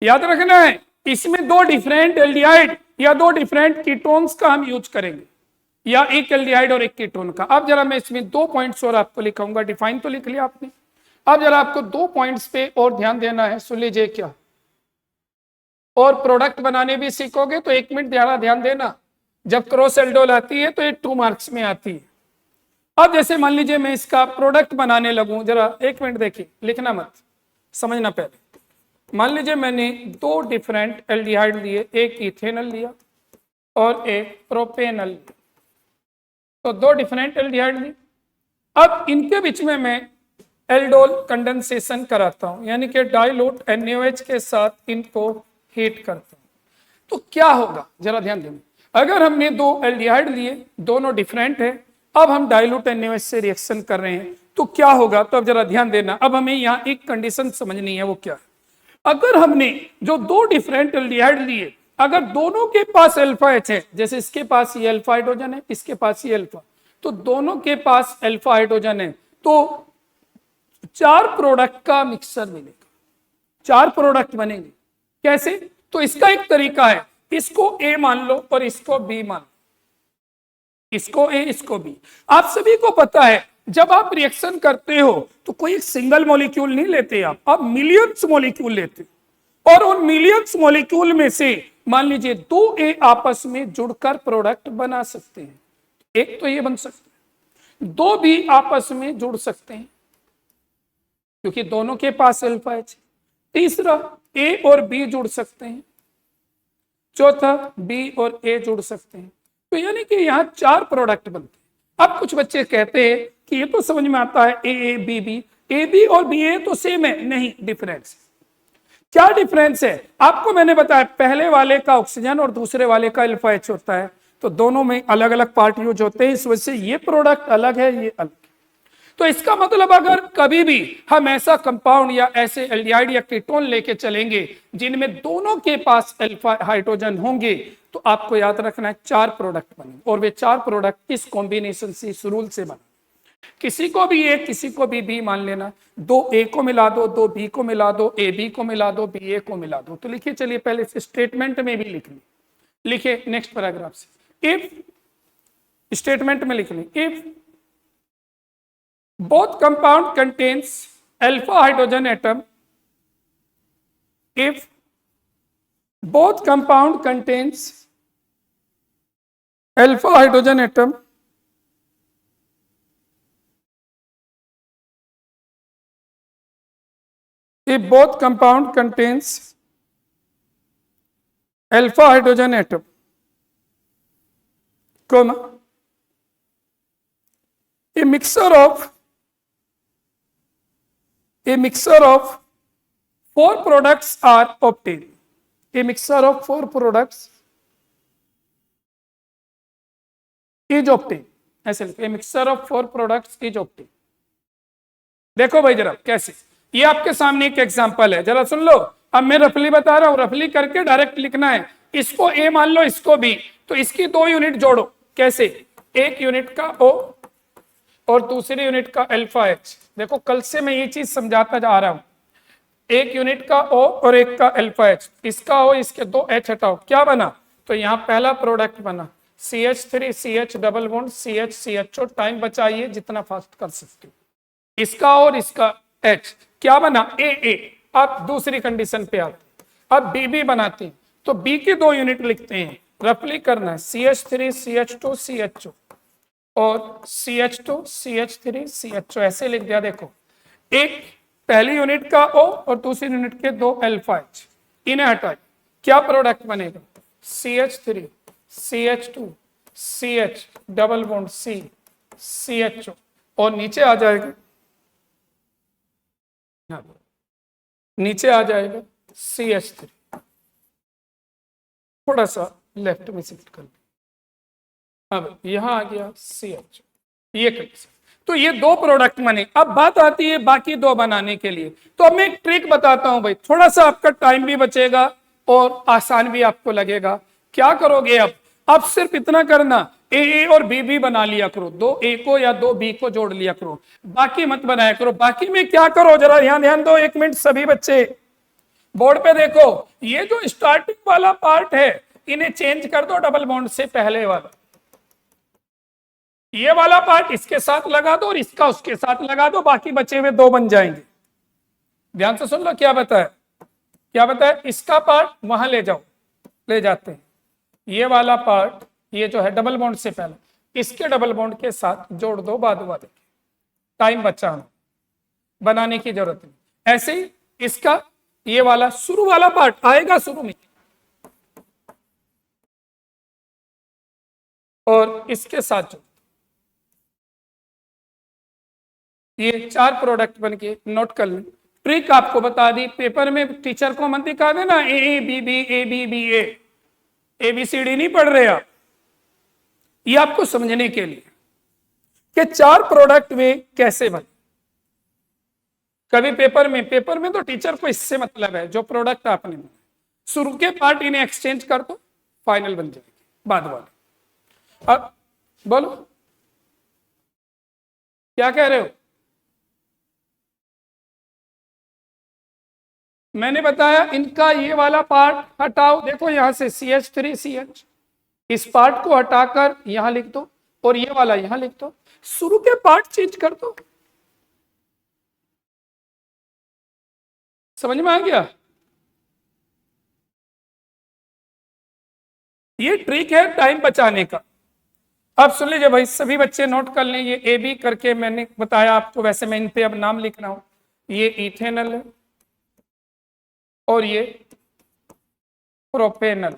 याद रखना है, इसमें दो different aldehyde या दो different ketones का हम use करेंगे, या एक एल्डिहाइड और एक कीटोन का। अब जरा मैं इसमें 2 पॉइंट्स और आपको लिखाऊंगा, डिफाइन तो लिख लिया आपने, अब जरा आपको 2 पॉइंट्स पे और ध्यान देना है। सुन लीजिए क्या, और प्रोडक्ट बनाने भी सीखोगे तो 1 मिनट ज्यादा ध्यान देना। जब क्रॉस एल्डोल आती है तो ये 2 मार्क्स में आती है। अब जैसे मान लीजिए मैं इसका प्रोडक्ट बनाने लगूं, जरा 1 मिनट देखिए, लिखना मत, समझना पहले। मान लीजिए मैंने 2 डिफरेंट एल्डिहाइड लिए, एक इथेनॉल लिया और एक प्रोपेनॉल लिया, तो 2 डिफरेंट एल्डिहाइड ली। अब इनके बीच में मैं एल्डोल कंडेंसेशन कराता हूं, यानी कि डाइल्यूट NaOH के साथ इनको हीट करता हूं। तो क्या होगा, जरा ध्यान देना। अगर हमने 2 एल्डिहाइड लिए, दोनों डिफरेंट है, अब हम डाइल्यूट NaOH से रिएक्शन कर रहे हैं, तो क्या होगा। तो अब जरा ध्यान देना, अब हमें यहाँ एक कंडीशन समझनी है, वो क्या है। अगर हमने जो 2 डिफरेंट एल्डिहाइड लिए, अगर दोनों के पास अल्फा H है, जैसे इसके पास ये अल्फा हाइड्रोजन है, इसके पास ये अल्फा, तो दोनों के पास अल्फा हाइड्रोजन है, तो 4 प्रोडक्ट का मिक्सचर मिलेगा, 4 प्रोडक्ट बनेंगे। कैसे, तो इसका एक तरीका है, इसको A मान लो और इसको B मान लो, इसको A इसको B। आप सभी को पता है जब आप रिएक्शन करते हो तो कोई एक सिंगल मॉलिक्यूल नहीं लेते आप मिलियंस मॉलिक्यूल लेते हो, और उन मिलियंस मॉलिक्यूल में से मान लीजिए 2 A आपस में जुड़कर प्रोडक्ट बना सकते हैं। एक तो ये बन सकता है, 2 भी आपस में जुड़ सकते हैं क्योंकि दोनों के पास अल्फा H। तीसरा A और B जुड़ सकते हैं, चौथा B और A जुड़ सकते हैं। तो यानी कि यहाँ 4 प्रोडक्ट बनते हैं। अब कुछ बच्चे कहते हैं कि ये तो समझ में आता है A B B, A B और B A तो सेम है, नहीं, डिफरेंस है। क्या डिफरेंस है, आपको मैंने बताया, पहले वाले का ऑक्सीजन और दूसरे वाले का अल्फा H होता है, तो दोनों में अलग अलग पार्ट यूज होते हैं, इस वजह से ये प्रोडक्ट अलग है, ये अलग। तो इसका मतलब अगर कभी भी हम ऐसा कंपाउंड या ऐसे एल्डिहाइड या कीटोन लेके चलेंगे जिनमें दोनों के पास अल्फा हाइड्रोजन होंगे, तो आपको याद रखना है 4 प्रोडक्ट बनेंगे, और वे 4 प्रोडक्ट इस कॉम्बिनेशन से, इस रूल से बने। किसी को भी A किसी को भी B मान लेना, 2 A को मिला दो, 2 B को मिला दो, A B को मिला दो, B A को मिला दो। तो लिखिए, चलिए पहले से स्टेटमेंट में भी लिख ली, लिखिए नेक्स्ट पैराग्राफ से। इफ स्टेटमेंट में लिख ली, if both compound contains alpha hydrogen atom, if both compound contains alpha hydrogen atom, if both compound contains alpha hydrogen atom, comma, a mixture of 4 products are obtained. A mixture of 4 products is obtained. ऐसे लिखो, a mixture of 4 products is obtained. देखो भाई जरा कैसे, ये आपके सामने एक एग्जांपल है, जरा सुन लो। अब मैं रफली बता रहा हूं, रफली करके डायरेक्ट लिखना है। इसको A मान लो, इसको B, तो इसकी 2 यूनिट जोड़ो। कैसे, एक यूनिट का O और दूसरी यूनिट का अल्फा H। देखो कल से मैं ये चीज समझाता जा रहा हूं, एक यूनिट का O और एक का अल्फा H, इसका O इसके 2 H हटाओ, क्या बना, तो यहाँ पहला प्रोडक्ट बना CH3 CH double bond CH CHO। Time बचाइए जितना फास्ट कर सकते हो, इसका और इसका H, क्या बना AA। अब दूसरी कंडीशन पे आते, अब BB बनाते हैं, तो B की 2 यूनिट लिखते हैं, रफली करना है CH3 CH2 CHO और CH2 CH3 CHO, ऐसे लिख दिया। देखो, एक पहली यूनिट का O और दूसरी यूनिट के 2 अल्फा H, इन्हें हटाए, क्या प्रोडक्ट बनेगा CH3 CH2 CH double bond C CHO, और नीचे आ जाएगा, नीचे आ जाएगा CH3। थोड़ा सा लेफ्ट में शिफ्ट कर, अब यहां आ गया CH, ये कंडीशन। तो ये 2 प्रोडक्ट बने। अब बात आती है बाकी 2 बनाने के लिए, तो अब मैं एक ट्रिक बताता हूं भाई, थोड़ा सा आपका टाइम भी बचेगा और आसान भी आपको लगेगा। क्या करोगे, अब अब सिर्फ इतना करना, ए और बी बना लिया करो, दो ए को या दो बी को जोड़ लिया करो, बाकी मत बनाया करो। बाकी में क्या करो, जरा ध्यान दो, एक मिनट सभी बच्चे बोर्ड पे देखो, ये जो स्टार्टिंग वाला पार्ट है इन्हें चेंज कर दो डबल बॉन्ड से पहले वाला, ये वाला पार्ट इसके साथ लगा दो और इसका उसके साथ लगा दो, बाकी बचे हुए दो बन जाएंगे। ध्यान से सुन लो क्या बताया, क्या बताया, इसका पार्ट वहां ले जाओ, ले जाते हैं, ये वाला पार्ट ये जो है डबल बॉन्ड से पहले इसके डबल बॉन्ड के साथ जोड़ दो बाद वाले, टाइम बचाना, बनाने की जरूरत नहीं। ऐसे ही इसका ये वाला शुरू वाला पार्ट आएगा शुरू में और इसके साथ जो ये चार प्रोडक्ट बन के नोट कर लें। ट्रिक आपको बता दी, पेपर में टीचर को मत दिखा देना A B B A B B A B C D नहीं पढ़ रहे आप, ये आपको समझने के लिए कि चार प्रोडक्ट में कैसे बने। कभी पेपर में तो टीचर को इससे मतलब है जो प्रोडक्ट आपने शुरू के पार्ट इन्हें एक्सचेंज कर दो, फाइनल बन जाएगी बाद वाले। अब बोलो क्या कह रहे हो, मैंने बताया इनका ये वाला पार्ट हटाओ, देखो यहां से CH3CH, इस पार्ट को हटाकर यहां लिख दो और ये वाला यहां लिख दो, शुरू के पार्ट चेंज कर दो। समझ में आ गया, ये ट्रिक है टाइम बचाने का। अब सुन लीजिए भाई, सभी बच्चे नोट कर लें, ये ए बी करके मैंने बताया आपको, वैसे मैं इन पे अब नाम लिख रहा हूं, ये इथेनल है और ये प्रोपेनल,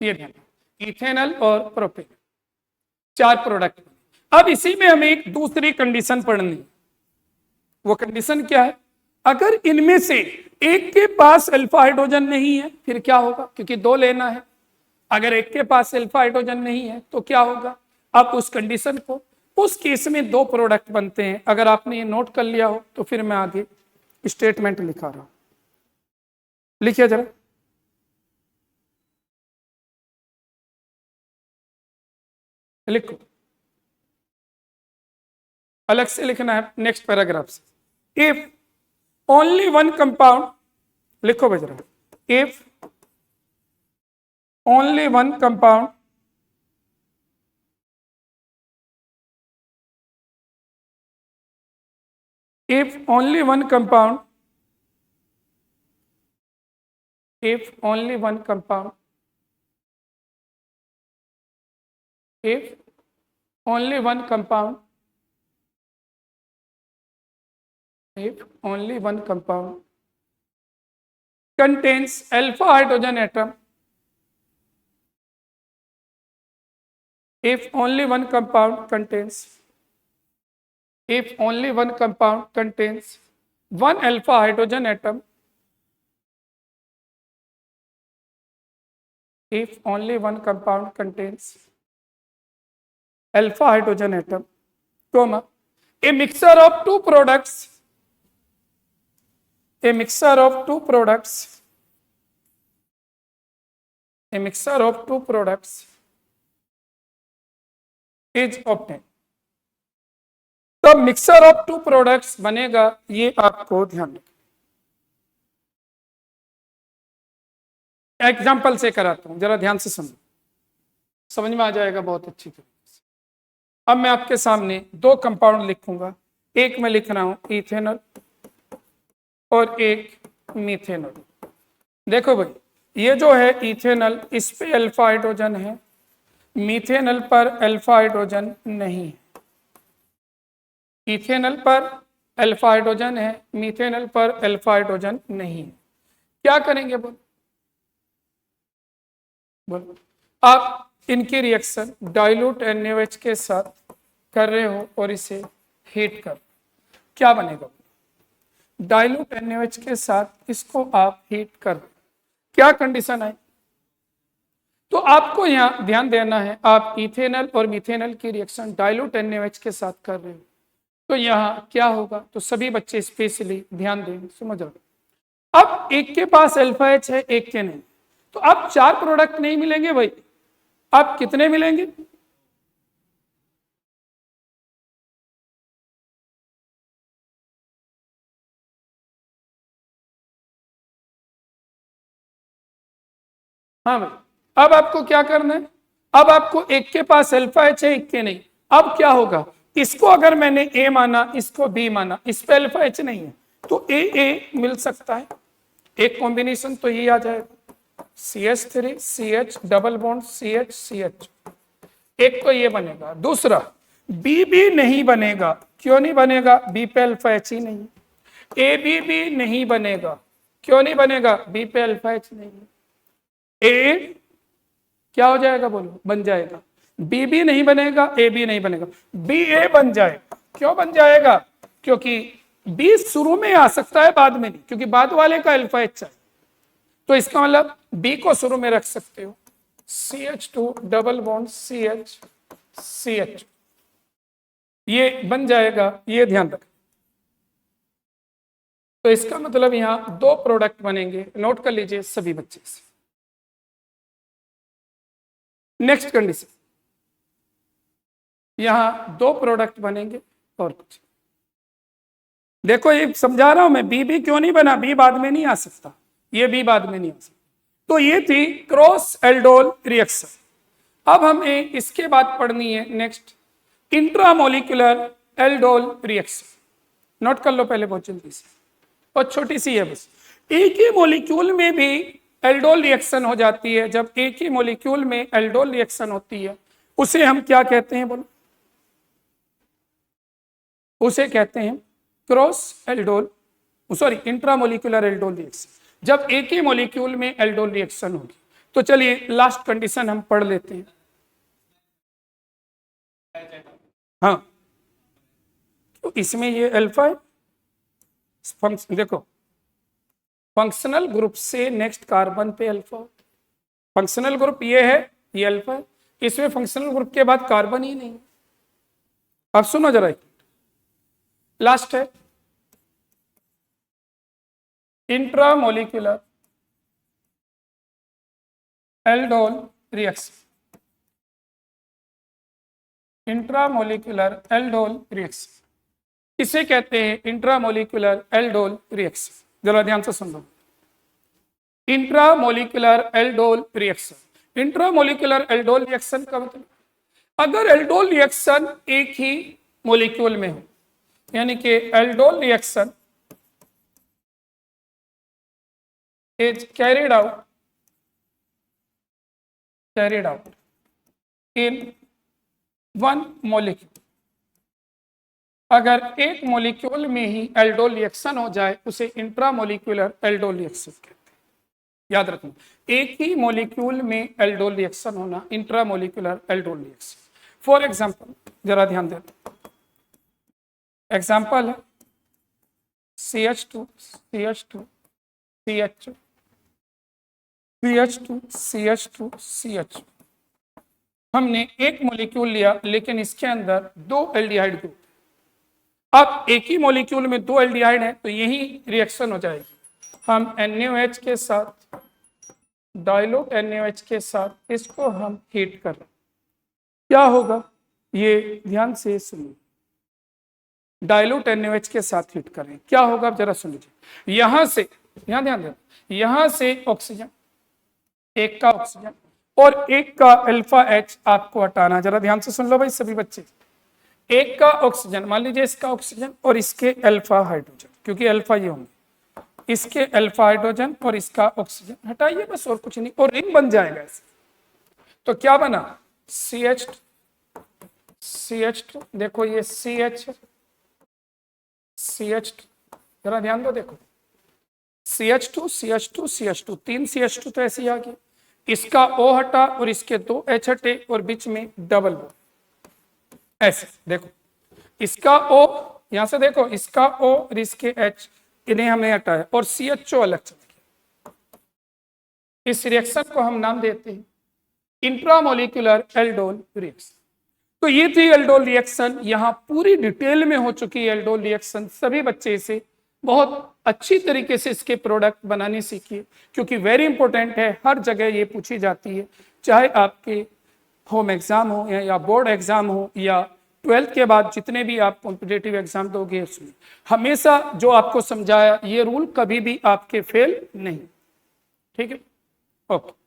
ये ध्यान, इथेनल और प्रोपेनल, चार प्रोडक्ट। अब इसी में हमें एक दूसरी कंडीशन पढ़नी है, वो कंडीशन क्या है, अगर इनमें से एक के पास अल्फा हाइड्रोजन नहीं है फिर क्या होगा, क्योंकि दो लेना है, अगर एक के पास अल्फा हाइड्रोजन नहीं है तो क्या होगा। अब उस कंडीशन को, उस केस में दो प्रोडक्ट बनते हैं, अगर आपने ये नोट कर लिया हो तो फिर मैं आगे स्टेटमेंट लिखा रहा हूं, लिखिए जरा, लिखो, अलग से लिखना है नेक्स्ट पैराग्राफ से। इफ ओनली वन कंपाउंड, लिखो भाई जरा, if only one compound if only one compound if only one compound if only one compound if only one compound contains alpha hydrogen atom, if only one compound contains, if only one compound contains one alpha hydrogen atom, if only one compound contains alpha hydrogen atom, comma, a mixture of two products, a mixture of two products, a mixture of two products is obtained। तो mixer of two products बनेगा, ये आपको ध्यान रखना। Example से कराता हूं, जरा ध्यान से सुनो, समझ में आ जाएगा बहुत अच्छी तरीके से। अब मैं आपके सामने दो कंपाउंड लिखूंगा, एक मैं लिख रहा हूं इथेनॉल और एक मीथेनॉल। देखो भाई, ये जो है इथेनॉल, इस पे अल्फा हाइड्रोजन है, मीथेनॉल पर अल्फा हाइड्रोजन नहीं है। इथेनॉल पर अल्फा हाइड्रोजन है, मीथेनॉल पर अल्फा हाइड्रोजन नहीं है। क्या करेंगे बोलो, आप इनकी रिएक्शन डाइल्यूट NaOH के साथ कर रहे हो और इसे हीट कर, क्या बनेगा, डाइल्यूट NaOH के साथ इसको आप हीट कर, क्या कंडीशन है। तो आपको यहां ध्यान देना है, आप इथेनॉल और मीथेनॉल की रिएक्शन डाइल्यूट NaOH के साथ कर रहे हो, तो यहां क्या होगा, तो सभी बच्चे स्पेशली ध्यान दें, समझ रहे। अब एक के पास अल्फा H है, एक के नहीं, तो अब 4 प्रोडक्ट नहीं मिलेंगे भाई, अब कितने मिलेंगे? हाँ भाई, अब आपको क्या करना है? अब आपको एक के पास अल्फा एच है, एक के नहीं। अब क्या होगा, इसको अगर मैंने ए माना, इसको बी माना, इस पे अल्फा एच नहीं है, तो ए मिल सकता है। एक कॉम्बिनेशन तो ये आ जाएगा, CH3 CH double bond CH CH, एक तो ये बनेगा। दूसरा बी भी नहीं बनेगा, क्यों नहीं बनेगा? बी पे अल्फा एच ही नहीं। ए बी नहीं बनेगा, क्यों नहीं बनेगा? बी पे अल्फा एच नहीं है। ए क्या हो जाएगा बोलो? बन जाएगा। बी भी नहीं बनेगा, ए भी नहीं बनेगा, बी ए बन जाएगा। क्यों बन जाएगा? क्योंकि बी शुरू में आ सकता है, बाद में नहीं, क्योंकि बाद वाले का अल्फा एच चाहिए। तो इसका मतलब बी को शुरू में रख सकते हो, CH2 double bond CH CH, ये बन जाएगा, ये ध्यान रख। तो इसका मतलब यहां 2 प्रोडक्ट बनेंगे, नोट कर लीजिए सभी बच्चे से। नेक्स्ट कंडीशन, यहां 2 प्रोडक्ट बनेंगे और कुछ देखो, ये समझा रहा हूं मैं। बी क्यों नहीं बना? बी बाद में नहीं आ सकता, ये बी बाद में नहीं आ सकता। तो ये थी क्रॉस एल्डोल रिएक्शन। अब हमें इसके बाद पढ़नी है next intramolecular aldol reaction. Note कर लो पहले बहुत जल्दी से, और छोटी सी है बस। एक ही मॉलिक्यूल में भी एल्डोल रिएक्शन हो जाती है। जब एक ही मॉलिक्यूल में एल्डोल रिएक्शन होती है, उसे हम क्या कहते हैं बोलो? उसे कहते हैं cross aldol, sorry intramolecular aldol reaction. जब एक ही मॉलिक्यूल में एल्डोल रिएक्शन होगी। तो चलिए लास्ट कंडीशन हम पढ़ लेते हैं। हाँ, तो इसमें ये अल्फा है, देखो फंक्शनल ग्रुप से नेक्स्ट कार्बन पे अल्फा। फंक्शनल ग्रुप ये है, ये अल्फा है, इसमें फंक्शनल ग्रुप के बाद कार्बन ही नहीं। अब सुनो जरा, लास्ट है intramolecular aldol reaction. Intramolecular aldol reaction इसे कहते हैं इंट्रामोलिकुलर एल्डोल रिएक्शन। जरा ध्यान से सुन लो, intramolecular aldol reaction. Intramolecular aldol reaction का मतलब, अगर एल्डोल रिएक्शन एक ही मॉलिक्यूल में हो, यानी कि aldol reaction is carried out in one molecule। अगर एक मॉलिक्यूल में ही एल्डोल रिएक्शन हो जाए, उसे इंट्रामोलिकुलर एल्डोल रिएक्शन कहते हैं। याद रखना, एक ही मॉलिक्यूल में एल्डोल रिएक्शन होना intramolecular aldol reaction. For example, जरा ध्यान देते, एग्जांपल है CH2 CH2 CH2 CH2 CH2 CH2। हमने एक मॉलिक्यूल लिया, लेकिन इसके अंदर 2 एल्डिहाइड ग्रुप। अब एक ही मॉलिक्यूल में 2 एल्डिहाइड है, तो यही रिएक्शन हो जाएगी। हम NaOH के साथ, डाइल्यूट NaOH के साथ इसको हम हीट कर, क्या होगा ये ध्यान से सुनिए। डाइल्यूट NaOH के साथ हीट करें, क्या होगा जरा सुन लीजिए। यहां से, यहां ध्यान दें, यहां से ऑक्सीजन, एक का ऑक्सीजन और एक का अल्फा एच आपको हटाना। जरा ध्यान से सुन लो भाई सभी बच्चे, एक का ऑक्सीजन, मान लीजिए इसका ऑक्सीजन और इसके अल्फा हाइड्रोजन, क्योंकि अल्फा ये होंगे, इसके अल्फा हाइड्रोजन और इसका ऑक्सीजन हटाइए बस, और कुछ नहीं, और रिंग बन जाएगा ऐसे। तो क्या बना? CH2 देखो ये CH है, CH2 जरा ध्यान दो, देखो CH2 CH2 CH2, 3 CH2 तो ऐसे ही आ गया। इसका O हटा और इसके 2 H हटे और बीच में डबल बॉन्ड ऐसे। देखो इसका O, यहां से देखो इसका O और इसके H, इन्हें हमने हटाया और CHO अलग चला गया। इस रिएक्शन को हम नाम देते हैं इंट्रामोलिकुलर एल्डोल रिएक्शन। तो ये थी एल्डोल रिएक्शन, यहां पूरी डिटेल में हो चुकी है एल्डोल रिएक्शन। सभी बच्चे इसे बहुत अच्छी तरीके से इसके प्रोडक्ट बनाने सीखिए, क्योंकि वेरी इंपॉर्टेंट है, हर जगह ये पूछी जाती है, चाहे आपके होम एग्जाम हो या बोर्ड एग्जाम हो या 12th के बाद जितने भी आप कॉम्पिटेटिव एग्जाम दोगे उसमें हमेशा जो आपको समझाया ये रूल कभी भी आपके फेल नहीं। ठीक है, ओके।